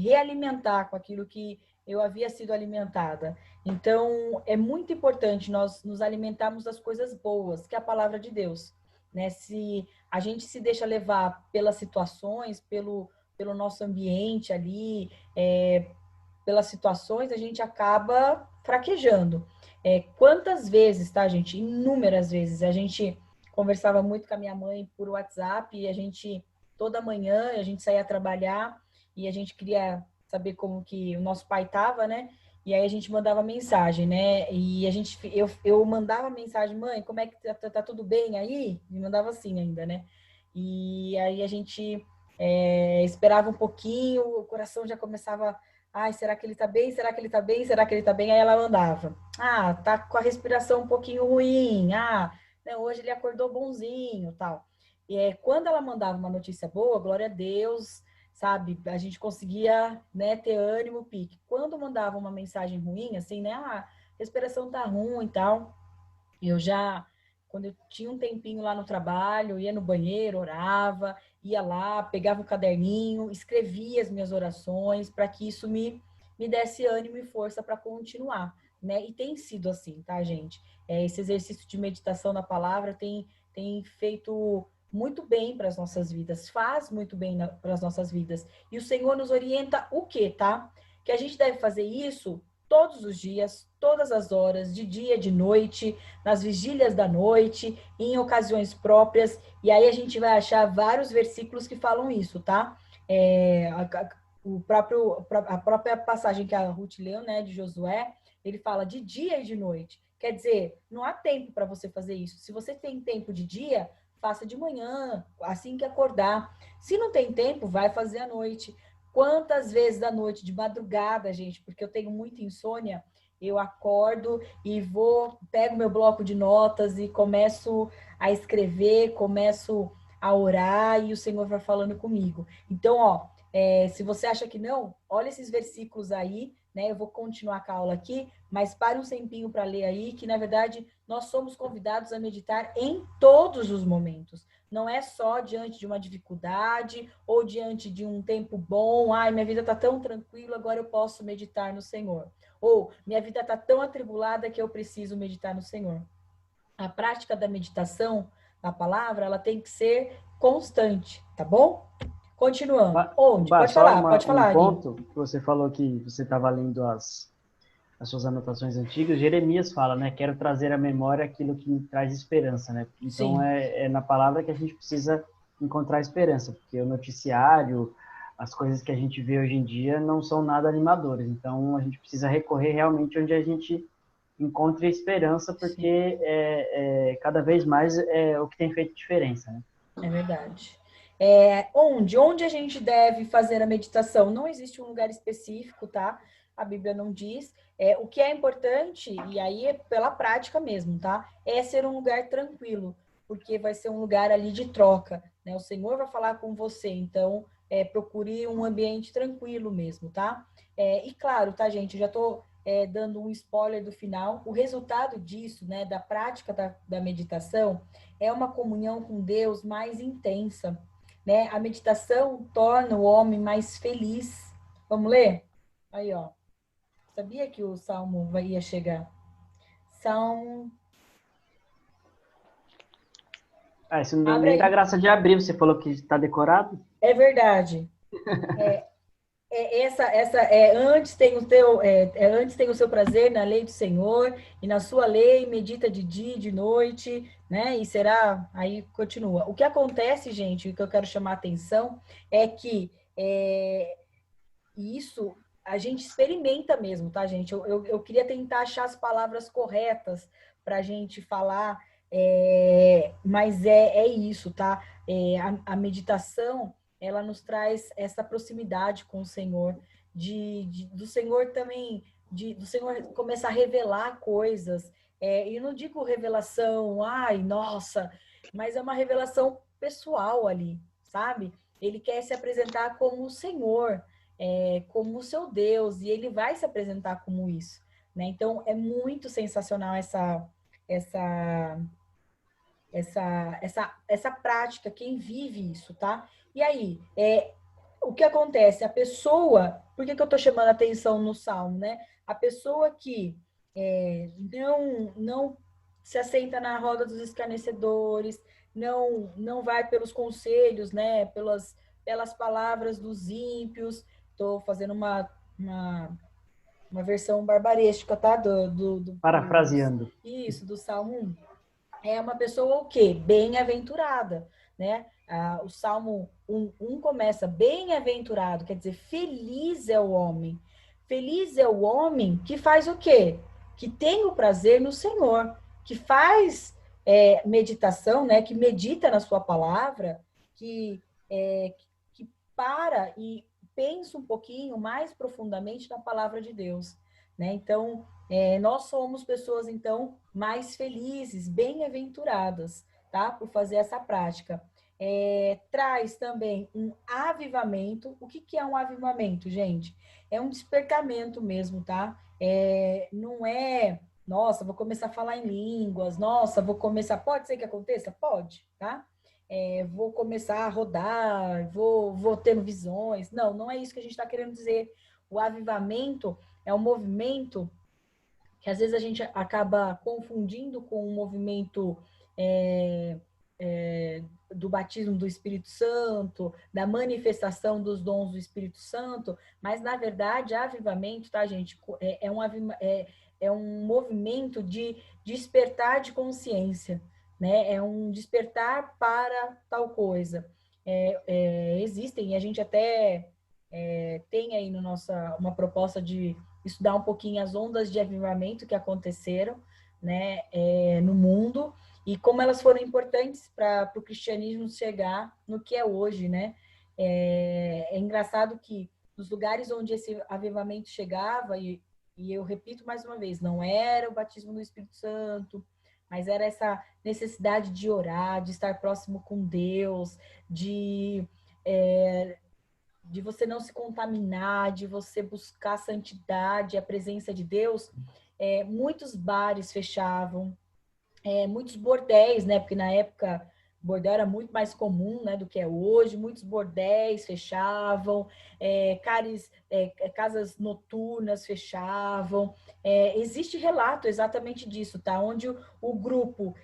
realimentar com aquilo que eu havia sido alimentada. Então, é muito importante nós nos alimentarmos das coisas boas, que é a palavra de Deus, né? Se a gente se deixa levar pelas situações, pelo nosso ambiente ali, pelas situações, a gente acaba fraquejando. Quantas vezes, tá, gente? Inúmeras vezes. A gente conversava muito com a minha mãe por WhatsApp e a gente, toda manhã, a gente saía trabalhar e a gente queria saber como que o nosso pai estava, né? E aí a gente mandava mensagem, né? E eu mandava mensagem, mãe, como é que tá tudo bem aí? Me mandava assim ainda, né? E aí a gente esperava um pouquinho, o coração já começava, ai, será que ele tá bem? Será que ele tá bem? Será que ele tá bem? Aí ela mandava, tá com a respiração um pouquinho ruim, né, hoje ele acordou bonzinho, tal. E quando ela mandava uma notícia boa, glória a Deus, sabe? A gente conseguia, né, ter ânimo, pique. Quando mandava uma mensagem ruim, assim, né? Ah, a respiração tá ruim e tal. Eu já, quando eu tinha um tempinho lá no trabalho, ia no banheiro, orava, ia lá, pegava um caderninho, escrevia as minhas orações para que isso me desse ânimo e força para continuar, né? E tem sido assim, tá, gente? Esse exercício de meditação na palavra tem feito muito bem para as nossas vidas, faz muito bem para as nossas vidas. E o Senhor nos orienta o quê, tá? Que a gente deve fazer isso todos os dias, todas as horas, de dia, de noite, nas vigílias da noite, em ocasiões próprias, e aí a gente vai achar vários versículos que falam isso, tá? A própria passagem que a Ruth leu, né, de Josué, ele fala de dia e de noite. Quer dizer, não há tempo para você fazer isso. Se você tem tempo de dia, faça de manhã, assim que acordar. Se não tem tempo, vai fazer à noite. Quantas vezes à noite, de madrugada, gente, porque eu tenho muita insônia, eu acordo e pego meu bloco de notas e começo a escrever, começo a orar e o Senhor vai falando comigo. Então, ó, se você acha que não, olha esses versículos aí, né? Eu vou continuar com a aula aqui, mas pare um tempinho para ler aí, que na verdade nós somos convidados a meditar em todos os momentos. Não é só diante de uma dificuldade ou diante de um tempo bom. Ai, minha vida está tão tranquila, agora eu posso meditar no Senhor. Ou minha vida está tão atribulada que eu preciso meditar no Senhor. A prática da meditação, da palavra, ela tem que ser constante, tá bom? Continuando. Onde? Pode Só falar, pode um falar, Ari. ponto que você falou que você estava lendo as suas anotações antigas. Jeremias fala, né? Quero trazer à memória aquilo que me traz esperança, né? Então Sim. é na palavra que a gente precisa encontrar esperança, porque o noticiário, as coisas que a gente vê hoje em dia não são nada animadores. Então a gente precisa recorrer realmente onde a gente encontre esperança, porque cada vez mais é o que tem feito diferença, né? É verdade. Onde a gente deve fazer a meditação? Não existe um lugar específico, tá? A Bíblia não diz. O que é importante, e aí é pela prática mesmo, tá? É ser um lugar tranquilo, porque vai ser um lugar ali de troca, né? O Senhor vai falar com você, então procure um ambiente tranquilo mesmo, tá? E claro, tá, gente? Eu já tô dando um spoiler do final. O resultado disso, né, da prática da meditação, é uma comunhão com Deus mais intensa, né? A meditação torna o homem mais feliz. Vamos ler? Aí, ó. Sabia que o Salmo ia chegar? Salmo. Isso não Abre nem dá aí. graça de abrir, você falou que está decorado? É verdade. Antes tem o seu prazer na lei do Senhor, e na sua lei medita de dia e de noite, né? E será, aí continua. O que acontece, gente, o que eu quero chamar a atenção é que isso a gente experimenta mesmo, tá, gente? Eu queria tentar achar as palavras corretas para a gente falar, mas é isso, tá? A meditação, ela nos traz essa proximidade com o Senhor, do Senhor também, do Senhor começar a revelar coisas. E eu não digo revelação, ai, nossa, mas é uma revelação pessoal ali, sabe? Ele quer se apresentar como o Senhor, como o seu Deus, e ele vai se apresentar como isso, né? Então, é muito sensacional essa prática, quem vive isso, tá? E aí, o que acontece? A pessoa, por que eu estou chamando a atenção no Salmo, né? A pessoa que não se assenta na roda dos escarnecedores, não vai pelos conselhos, né? Pelas palavras dos ímpios. Estou fazendo uma versão barbaresca, tá? Parafraseando. Isso, do Salmo 1. É uma pessoa o quê? Bem-aventurada, né? O Salmo 1 começa, bem-aventurado, quer dizer, feliz é o homem. Feliz é o homem que faz o quê? Que tem o prazer no Senhor, que faz meditação, né? Que medita na sua palavra, que para e pensa um pouquinho mais profundamente na palavra de Deus, né? Então, nós somos pessoas, então, mais felizes, bem-aventuradas, tá? Por fazer essa prática. traz também um avivamento. O que é um avivamento, gente? É um despertamento mesmo, tá? Não é, nossa, vou começar a falar em línguas, nossa, vou começar. Pode ser que aconteça? Pode, tá? Vou começar a rodar, vou tendo visões. Não, não é isso que a gente está querendo dizer. O avivamento é um movimento que às vezes a gente acaba confundindo com um movimento do batismo do Espírito Santo, da manifestação dos dons do Espírito Santo, mas na verdade, avivamento, tá, gente? É um movimento de despertar de consciência, né? É um despertar para tal coisa. Existem, e a gente até tem aí no uma proposta de estudar um pouquinho as ondas de avivamento que aconteceram, né, no mundo, e como elas foram importantes para o cristianismo chegar no que é hoje, né? É engraçado que nos lugares onde esse avivamento chegava, e eu repito mais uma vez, não era o batismo do Espírito Santo, mas era essa necessidade de orar, de estar próximo com Deus, de você não se contaminar, de você buscar a santidade, a presença de Deus. Muitos bares fechavam, muitos bordéis, né? Porque na época o bordel era muito mais comum, né, do que é hoje. Muitos bordéis fechavam, casas noturnas fechavam. Existe relato exatamente disso, tá? Onde o grupo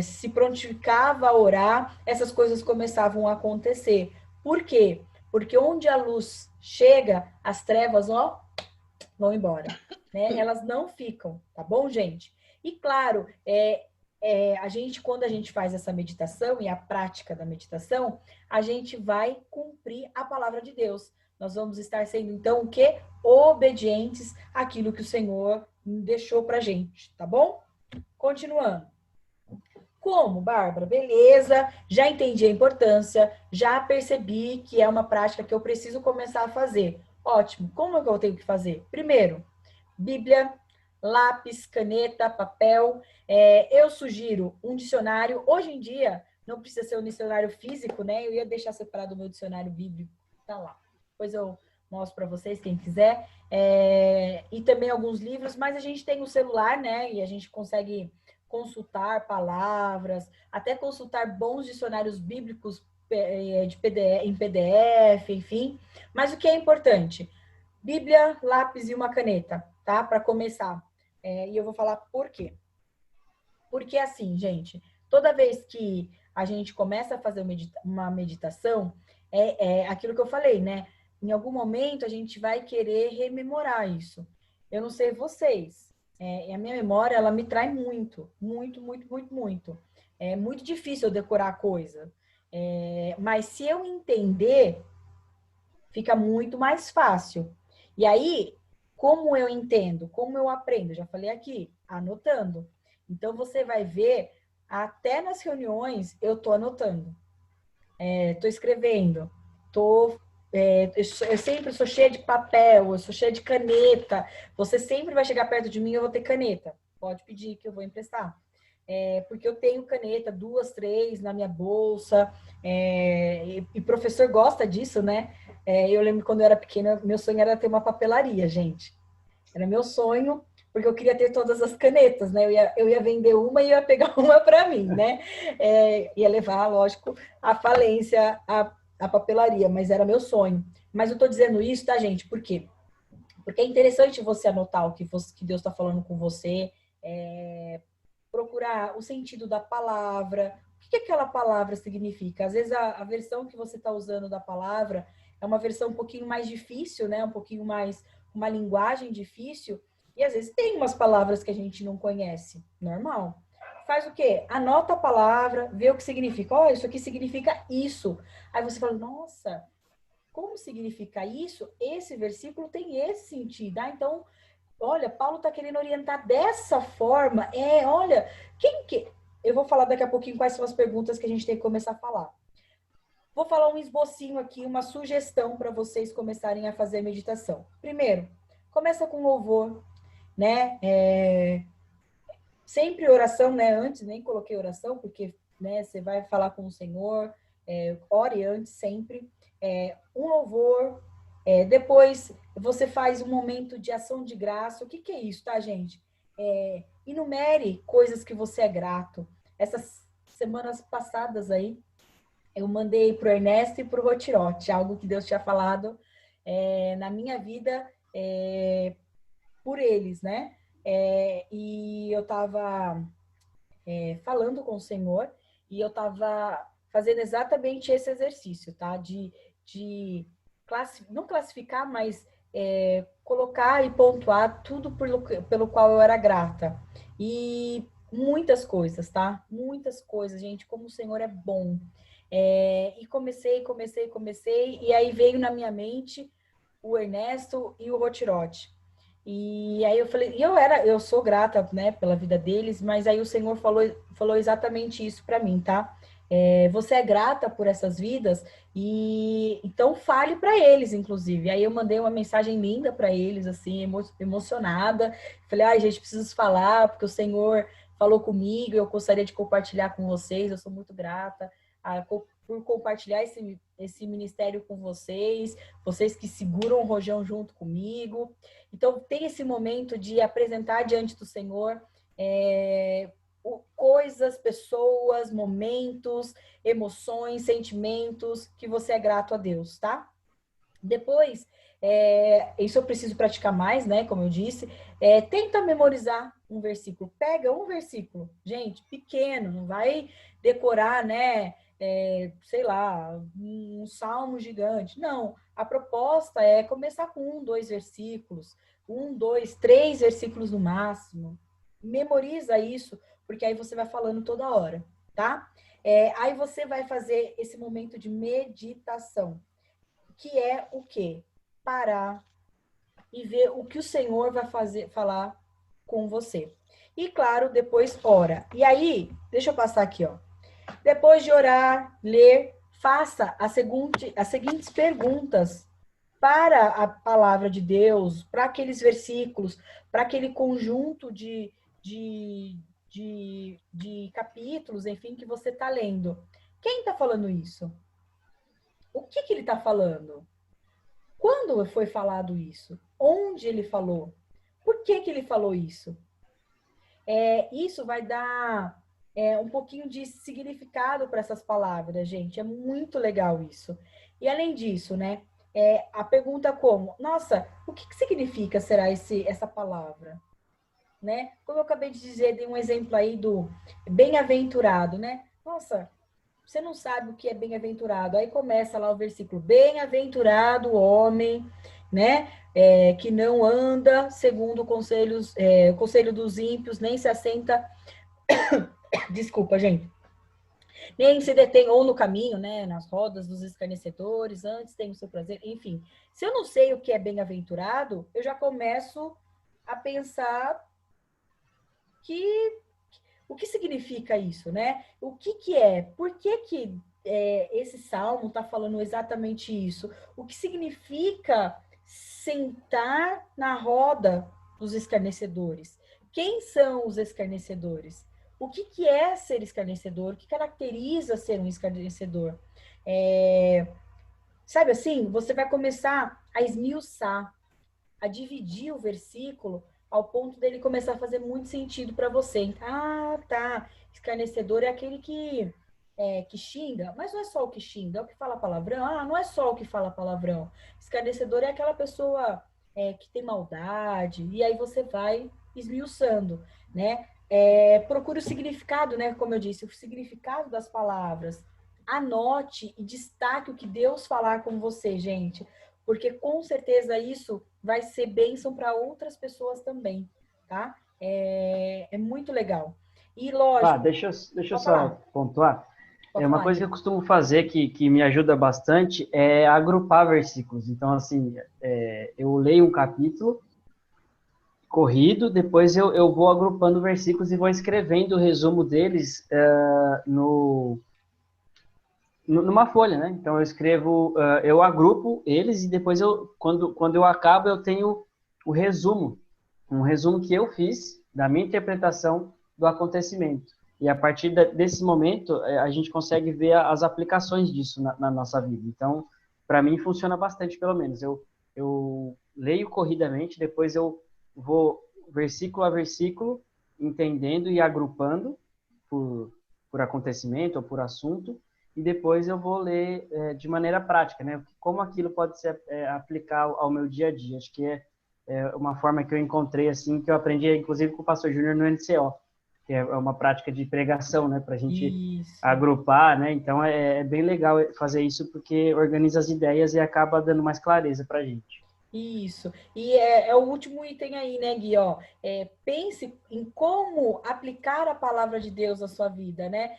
se prontificava a orar, essas coisas começavam a acontecer. Por quê? Porque onde a luz chega, as trevas, ó, vão embora, né? Elas não ficam, tá bom, gente? E claro, quando a gente faz essa meditação e a prática da meditação, a gente vai cumprir a palavra de Deus. Nós vamos estar sendo, então, o quê? Obedientes àquilo que o Senhor deixou pra gente, tá bom? Continuando. Como, Bárbara? Beleza, já entendi a importância, já percebi que é uma prática que eu preciso começar a fazer. Ótimo. Como é que eu tenho que fazer? Primeiro, Bíblia, lápis, caneta, papel. Eu sugiro um dicionário. Hoje em dia, não precisa ser um dicionário físico, né? Eu ia deixar separado o meu dicionário bíblico. Tá lá. Depois eu mostro para vocês, quem quiser. E também alguns livros, mas a gente tem o celular, né? E a gente consegue consultar palavras, até consultar bons dicionários bíblicos em PDF, enfim. Mas o que é importante? Bíblia, lápis e uma caneta, tá? Para começar. E eu vou falar por quê. Porque assim, gente, toda vez que a gente começa a fazer uma meditação, aquilo que eu falei, né? Em algum momento a gente vai querer rememorar isso. Eu não sei vocês, a minha memória, ela me trai muito, muito, muito, muito, muito. É muito difícil eu decorar a coisa. Mas se eu entender, fica muito mais fácil. E aí, como eu entendo, como eu aprendo? Já falei aqui, anotando. Então, você vai ver, até nas reuniões, eu estou anotando. Estou escrevendo. Eu sempre sou cheia de papel, eu sou cheia de caneta. Você sempre vai chegar perto de mim, eu vou ter caneta. Pode pedir que eu vou emprestar. Porque eu tenho caneta, 2, 3 na minha bolsa. E professor gosta disso, né? Eu lembro quando eu era pequena, meu sonho era ter uma papelaria, gente. Era meu sonho, porque eu queria ter todas as canetas, né? Eu ia vender uma e ia pegar uma para mim, né? Ia levar, lógico, à falência a papelaria, mas era meu sonho. Mas eu tô dizendo isso, tá, gente? Por quê? Porque é interessante você anotar o que Deus está falando com você, procurar o sentido da palavra. O que aquela palavra significa? Às vezes a versão que você está usando da palavra é uma versão um pouquinho mais difícil, né? Um pouquinho mais, uma linguagem difícil. E às vezes tem umas palavras que a gente não conhece. Normal. Faz o quê? Anota a palavra, vê o que significa. Ó, isso aqui significa isso. Aí você fala, nossa, como significa isso? Esse versículo tem esse sentido. Então, olha, Paulo está querendo orientar dessa forma. Olha, eu vou falar daqui a pouquinho quais são as perguntas que a gente tem que começar a falar. Vou falar um esbocinho aqui, uma sugestão para vocês começarem a fazer meditação. Primeiro, começa com louvor, né? Sempre oração, né? Antes nem coloquei oração, porque, né, você vai falar com o Senhor. ore antes sempre. Um louvor, depois você faz um momento de ação de graça. O que que é isso, tá, gente? Enumere coisas que você é grato. Essas semanas passadas aí, eu mandei para o Ernesto e para o Rotirote, algo que Deus tinha falado na minha vida por eles, né? E eu estava falando com o Senhor e eu estava fazendo exatamente esse exercício, tá? De não classificar, mas colocar e pontuar tudo pelo qual eu era grata. E muitas coisas, tá? Muitas coisas, gente, como o Senhor é bom. E comecei, e aí veio na minha mente o Ernesto e o Rotirote. E aí eu falei, eu sou grata, né, pela vida deles, mas aí o Senhor falou exatamente isso para mim, tá? Você é grata por essas vidas e então fale para eles, inclusive. Aí eu mandei uma mensagem linda para eles, assim, emocionada. Falei, ai, gente, preciso falar porque o Senhor falou comigo, eu gostaria de compartilhar com vocês. Eu sou muito grata por compartilhar esse ministério com vocês que seguram o rojão junto comigo. Então, tem esse momento de apresentar diante do Senhor coisas, pessoas, momentos, emoções, sentimentos que você é grato a Deus, tá? Depois, isso eu preciso praticar mais, né? Como eu disse, tenta memorizar um versículo. Pega um versículo, gente, pequeno, não vai decorar, né? Sei lá, um salmo gigante. Não, a proposta é começar com 1, 2 versículos, 1, 2, 3 versículos no máximo. Memoriza isso, porque aí você vai falando toda hora, tá? Aí você vai fazer esse momento de meditação, que é o quê? Parar e ver o que o Senhor vai falar com você. E, claro, depois ora. E aí, deixa eu passar aqui, ó. Depois de orar, ler, faça as seguintes perguntas para a palavra de Deus, para aqueles versículos, para aquele conjunto de capítulos, enfim, que você está lendo. Quem está falando isso? O que ele está falando? Quando foi falado isso? Onde ele falou? Por que ele falou isso? Isso vai dar um pouquinho de significado para essas palavras, gente. É muito legal isso. E além disso, né? A pergunta como, nossa, o que significa será essa palavra? Né? Como eu acabei de dizer, dei um exemplo aí do bem-aventurado, né? Nossa, você não sabe o que é bem-aventurado. Aí começa lá o versículo, bem-aventurado o homem, né? Que não anda segundo o conselho dos ímpios, nem se assenta, desculpa, gente, nem se detém ou no caminho, né? Nas rodas dos escarnecedores, antes tem o seu prazer, enfim. Se eu não sei o que é bem-aventurado, eu já começo a pensar o que significa isso, né? O que é? Por que esse salmo está falando exatamente isso? O que significa sentar na roda dos escarnecedores? Quem são os escarnecedores? O que é ser escarnecedor? O que caracteriza ser um escarnecedor? Sabe assim, você vai começar a esmiuçar, a dividir o versículo ao ponto dele começar a fazer muito sentido para você. Ah, tá. Escarnecedor é aquele que xinga, mas não é só o que xinga, é o que fala palavrão. Ah, não é só o que fala palavrão. Escarnecedor é aquela pessoa que tem maldade, e aí você vai esmiuçando, né? Procure o significado, né? Como eu disse, o significado das palavras. Anote e destaque o que Deus falar com você, gente, porque com certeza isso vai ser bênção para outras pessoas também, tá? É muito legal. E lógico... deixa eu só falar. pontuar. Uma coisa que eu Gente. costumo fazer que me ajuda bastante é agrupar versículos. Então, assim, eu leio um capítulo corrido, depois eu vou agrupando versículos e vou escrevendo o resumo deles numa folha, né? Então, eu agrupo eles e depois quando eu acabo, eu tenho o resumo. Um resumo que eu fiz da minha interpretação do acontecimento. E a partir desse momento, a gente consegue ver as aplicações disso na nossa vida. Então, para mim, funciona bastante, pelo menos. Eu leio corridamente, depois eu vou versículo a versículo, entendendo e agrupando por acontecimento ou por assunto, e depois eu vou ler de maneira prática, né? Como aquilo pode ser aplicar ao meu dia a dia. Acho que é uma forma que eu encontrei, assim, que eu aprendi, inclusive, com o pastor Júnior no NCO, que é uma prática de pregação, né? Para a gente Isso. agrupar, né? Então, é bem legal fazer isso, porque organiza as ideias e acaba dando mais clareza para a gente. Isso. E é o último item aí, né, Gui? Ó, pense em como aplicar a palavra de Deus na sua vida, né?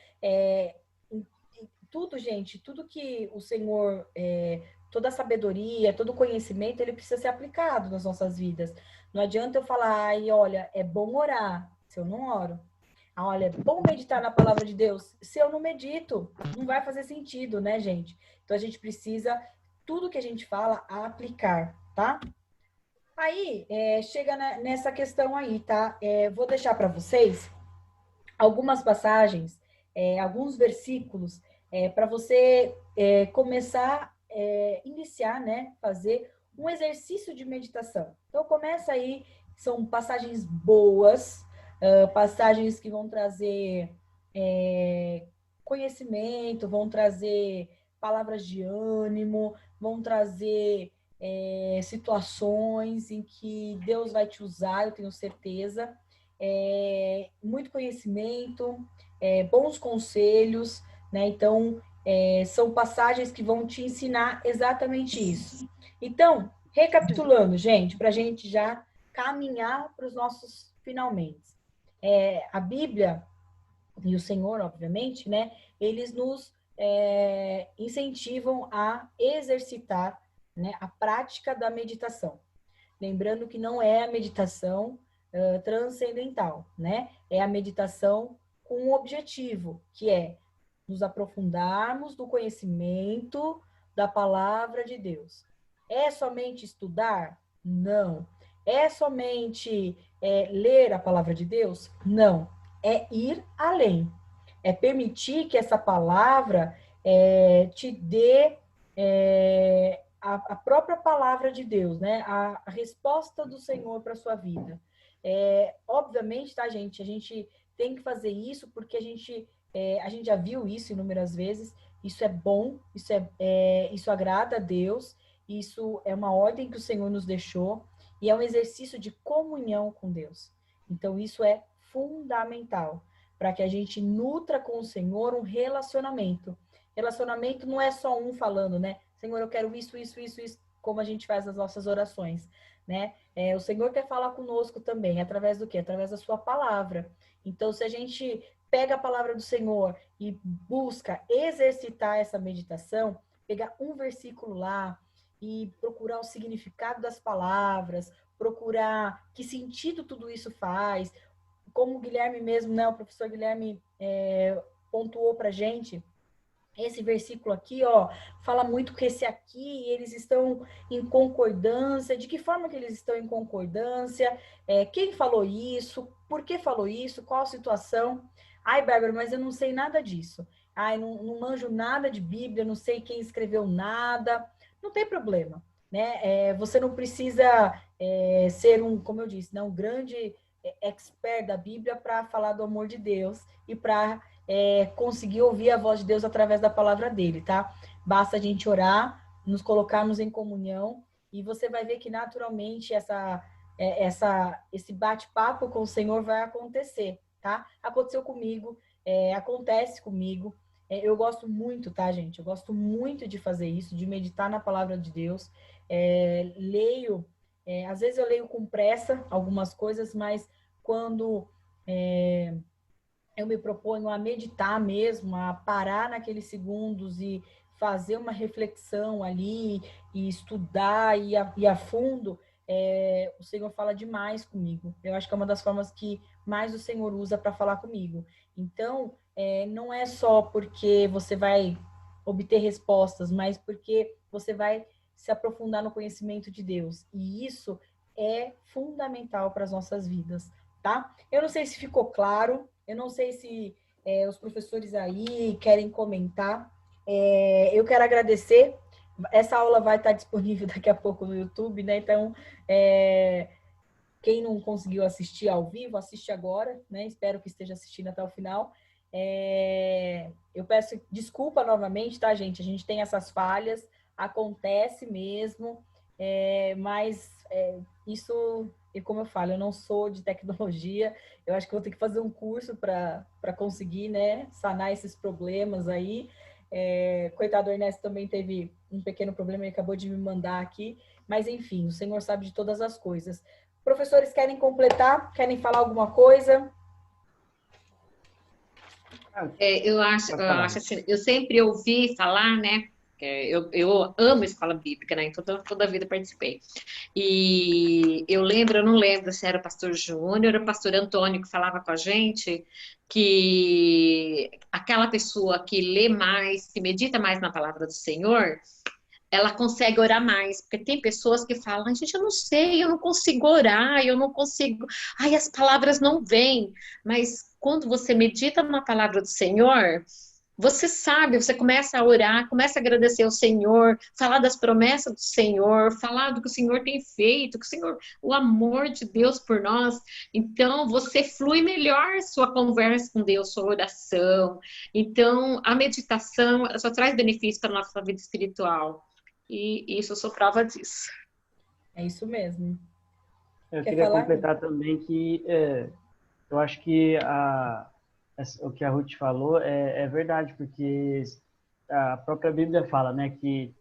Tudo, gente, tudo que o Senhor, toda a sabedoria, todo o conhecimento, ele precisa ser aplicado nas nossas vidas. Não adianta eu falar, ai, olha, é bom orar, se eu não oro. Ah, olha, é bom meditar na palavra de Deus, se eu não medito. Não vai fazer sentido, né, gente? Então a gente precisa, tudo que a gente fala, aplicar, tá? Aí, chega nessa questão aí, tá? Vou deixar para vocês algumas passagens, alguns versículos, para você começar, iniciar, né? Fazer um exercício de meditação. Então, começa aí, são passagens boas, passagens que vão trazer conhecimento, vão trazer palavras de ânimo, vão trazer situações em que Deus vai te usar, eu tenho certeza. Muito conhecimento, bons conselhos, né? Então, são passagens que vão te ensinar exatamente isso. Então, recapitulando, gente, para a gente já caminhar para os nossos finalmente. A Bíblia e o Senhor, obviamente, né? Eles nos incentivam a exercitar, né, a prática da meditação. Lembrando que não é a meditação transcendental, né? É a meditação com um objetivo, que é nos aprofundarmos no conhecimento da palavra de Deus. É somente estudar? Não. É somente ler a palavra de Deus? Não. É ir além. É permitir que essa palavra te dê a própria palavra de Deus, né? A resposta do Senhor para a sua vida. Obviamente, tá, gente? A gente tem que fazer isso porque a gente já viu isso inúmeras vezes. Isso é bom, isso agrada a Deus, isso é uma ordem que o Senhor nos deixou e é um exercício de comunhão com Deus. Então, isso é fundamental para que a gente nutra com o Senhor um relacionamento. Relacionamento não é só um falando, né? Senhor, eu quero isso, isso, isso, isso, como a gente faz nas nossas orações, né? O Senhor quer falar conosco também, através do quê? Através da sua palavra. Então, se a gente pega a palavra do Senhor e busca exercitar essa meditação, pegar um versículo lá e procurar o significado das palavras, procurar que sentido tudo isso faz, como o Guilherme mesmo, né, o professor Guilherme pontuou para gente, esse versículo aqui, ó, fala muito que esse aqui, eles estão em concordância. De que forma que eles estão em concordância? Quem falou isso? Por que falou isso? Qual a situação? Ai, Bárbara, mas eu não sei nada disso. Ai, não manjo nada de Bíblia, não sei quem escreveu nada. Não tem problema, né? Você não precisa ser como eu disse, né, um grande expert da Bíblia para falar do amor de Deus e para conseguir ouvir a voz de Deus através da palavra dele, tá? Basta a gente orar, nos colocarmos em comunhão e você vai ver que naturalmente esse bate-papo com o Senhor vai acontecer, tá? Aconteceu comigo, acontece comigo. Eu gosto muito, tá, gente? Eu gosto muito de fazer isso, de meditar na palavra de Deus. Leio, às vezes eu leio com pressa algumas coisas, mas quando eu me proponho a meditar mesmo, a parar naqueles segundos e fazer uma reflexão ali e estudar e a fundo, o Senhor fala demais comigo. Eu acho que é uma das formas que mais o Senhor usa para falar comigo. Então, não é só porque você vai obter respostas, mas porque você vai se aprofundar no conhecimento de Deus. E isso é fundamental para as nossas vidas, tá? Eu não sei se ficou claro. Eu não sei se os professores aí querem comentar. Eu quero agradecer. Essa aula vai estar disponível daqui a pouco no YouTube, né? Então, quem não conseguiu assistir ao vivo, assiste agora, né? Espero que esteja assistindo até o final. Eu peço desculpa novamente, tá, gente? A gente tem essas falhas, acontece mesmo, mas isso, e como eu falo, eu não sou de tecnologia, eu acho que vou ter que fazer um curso para conseguir, né, sanar esses problemas aí. Coitado, o Ernesto também teve um pequeno problema, ele acabou de me mandar aqui, mas enfim, o Senhor sabe de todas as coisas. Professores querem completar? Querem falar alguma coisa? Eu acho assim, eu sempre ouvi falar, né? Eu amo escola bíblica, né? Então, toda a vida participei. E eu não lembro se era o pastor Júnior ou o pastor Antônio que falava com a gente que aquela pessoa que lê mais, que medita mais na palavra do Senhor, ela consegue orar mais, porque tem pessoas que falam, "Ai, gente, eu não sei, eu não consigo orar, eu não consigo, ai, as palavras não vêm", mas quando você medita na palavra do Senhor, você sabe, você começa a orar, começa a agradecer ao Senhor, falar das promessas do Senhor, falar do que o Senhor tem feito, que o Senhor, o amor de Deus por nós, então você flui melhor sua conversa com Deus, sua oração, então a meditação só traz benefício para a nossa vida espiritual. E isso eu sou prova disso. É isso mesmo. Eu Quer queria falar? completar também que eu acho que o que a Ruth falou é verdade, porque a própria Bíblia fala, né, que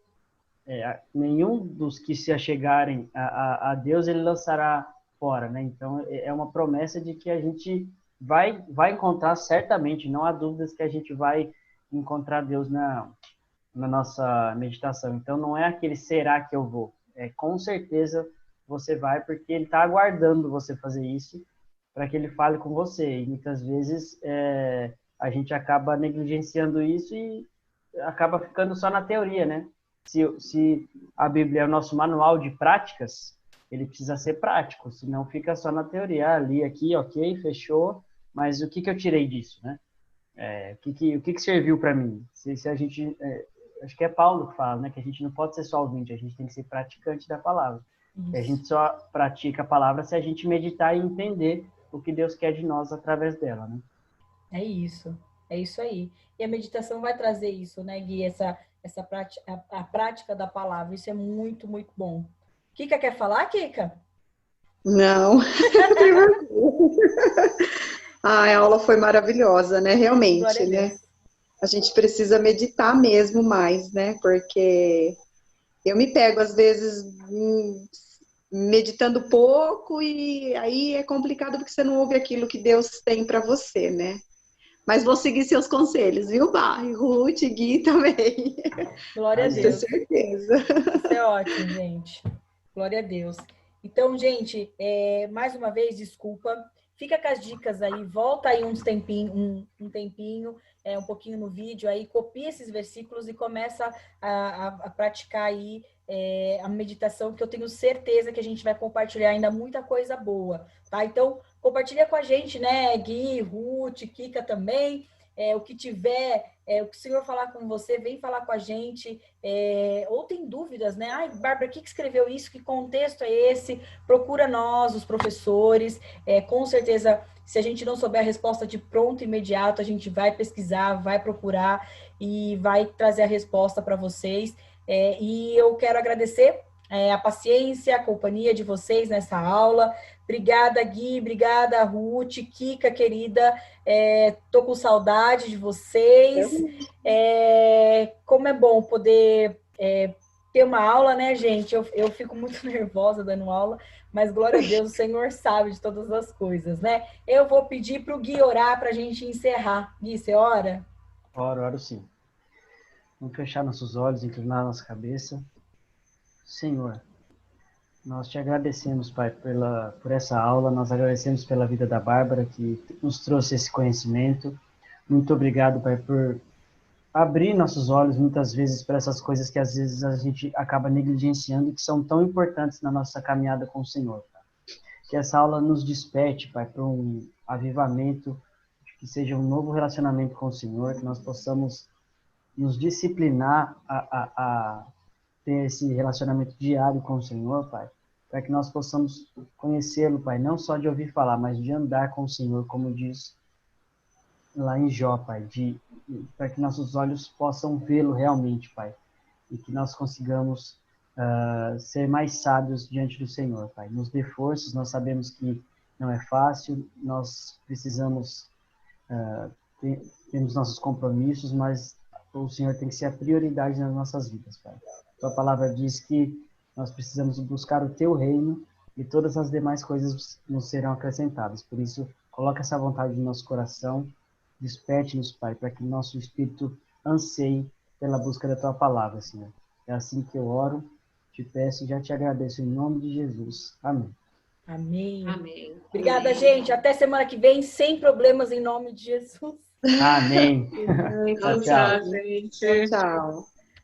nenhum dos que se achegarem a Deus ele lançará fora, né? Então é uma promessa de que a gente vai encontrar certamente, não há dúvidas que a gente vai encontrar Deus na nossa meditação. Então não é aquele será que eu vou, com certeza você vai, porque ele está aguardando você fazer isso para que ele fale com você. E muitas vezes a gente acaba negligenciando isso e acaba ficando só na teoria, né? Se a Bíblia é o nosso manual de práticas, ele precisa ser prático, senão fica só na teoria. Ali, aqui, ok, fechou, mas o que eu tirei disso, né? O que serviu para mim? Se a gente... acho que é Paulo que fala, né? Que a gente não pode ser só ouvinte, a gente tem que ser praticante da palavra. E a gente só pratica a palavra se a gente meditar e entender o que Deus quer de nós através dela, né? É isso aí. E a meditação vai trazer isso, né, Gui? A prática da palavra. Isso é muito, muito bom. Kika quer falar, Kika? Não, tem vergonha. A aula foi maravilhosa, né? Glória Realmente, a né? Deus. A gente precisa meditar mesmo mais, né? Porque eu me pego, às vezes, meditando pouco e aí é complicado porque você não ouve aquilo que Deus tem para você, né? Mas vou seguir seus conselhos, viu, Bar? Ruth, Gui também. Glória a Pode ter Deus. certeza. Isso é ótimo, gente. Glória a Deus. Então, gente, mais uma vez, desculpa. Fica com as dicas aí, volta aí uns tempinho, um tempinho, um pouquinho no vídeo aí, copia esses versículos e começa a praticar aí a meditação, que eu tenho certeza que a gente vai compartilhar ainda muita coisa boa, tá? Então, compartilha com a gente, né, Gui, Ruth, Kika também, o que tiver, o que o Senhor falar com você, vem falar com a gente, ou tem dúvidas, né? Ai, Bárbara, que escreveu isso? Que contexto é esse? Procura nós, os professores, com certeza, se a gente não souber a resposta de pronto, imediato, a gente vai pesquisar, vai procurar e vai trazer a resposta para vocês. E eu quero agradecer a paciência, a companhia de vocês nessa aula. Obrigada, Gui, obrigada, Ruth, Kika, querida. Tô com saudade de vocês. Como é bom poder ter uma aula, né, gente? Eu fico muito nervosa dando aula, mas glória a Deus, o Senhor sabe de todas as coisas, né? Eu vou pedir para o Gui orar para a gente encerrar. Gui, você ora? Oro sim. Vamos fechar nossos olhos, inclinar nossa cabeça. Senhor, nós te agradecemos, Pai, por essa aula, nós agradecemos pela vida da Bárbara, que nos trouxe esse conhecimento. Muito obrigado, Pai, por abrir nossos olhos muitas vezes para essas coisas que às vezes a gente acaba negligenciando e que são tão importantes na nossa caminhada com o Senhor. Pai. Que essa aula nos desperte, Pai, para um avivamento que seja um novo relacionamento com o Senhor, que nós possamos nos disciplinar a ter esse relacionamento diário com o Senhor, Pai, para que nós possamos conhecê-lo, Pai, não só de ouvir falar, mas de andar com o Senhor, como diz lá em Jó, Pai, para que nossos olhos possam vê-lo realmente, Pai, e que nós consigamos ser mais sábios diante do Senhor, Pai. Nos dê forças, nós sabemos que não é fácil, nós precisamos, temos nossos compromissos, mas o Senhor tem que ser a prioridade nas nossas vidas, Pai. Tua palavra diz que nós precisamos buscar o Teu reino e todas as demais coisas nos serão acrescentadas. Por isso, coloca essa vontade no nosso coração, desperte-nos, Pai, para que nosso espírito anseie pela busca da Tua palavra, Senhor. É assim que eu oro, te peço e já te agradeço em nome de Jesus. Amém. Amém. Amém. Obrigada, Amém. gente. Até semana que vem, sem problemas, em nome de Jesus. Amém. Tchau, Tchau. gente. Tchau.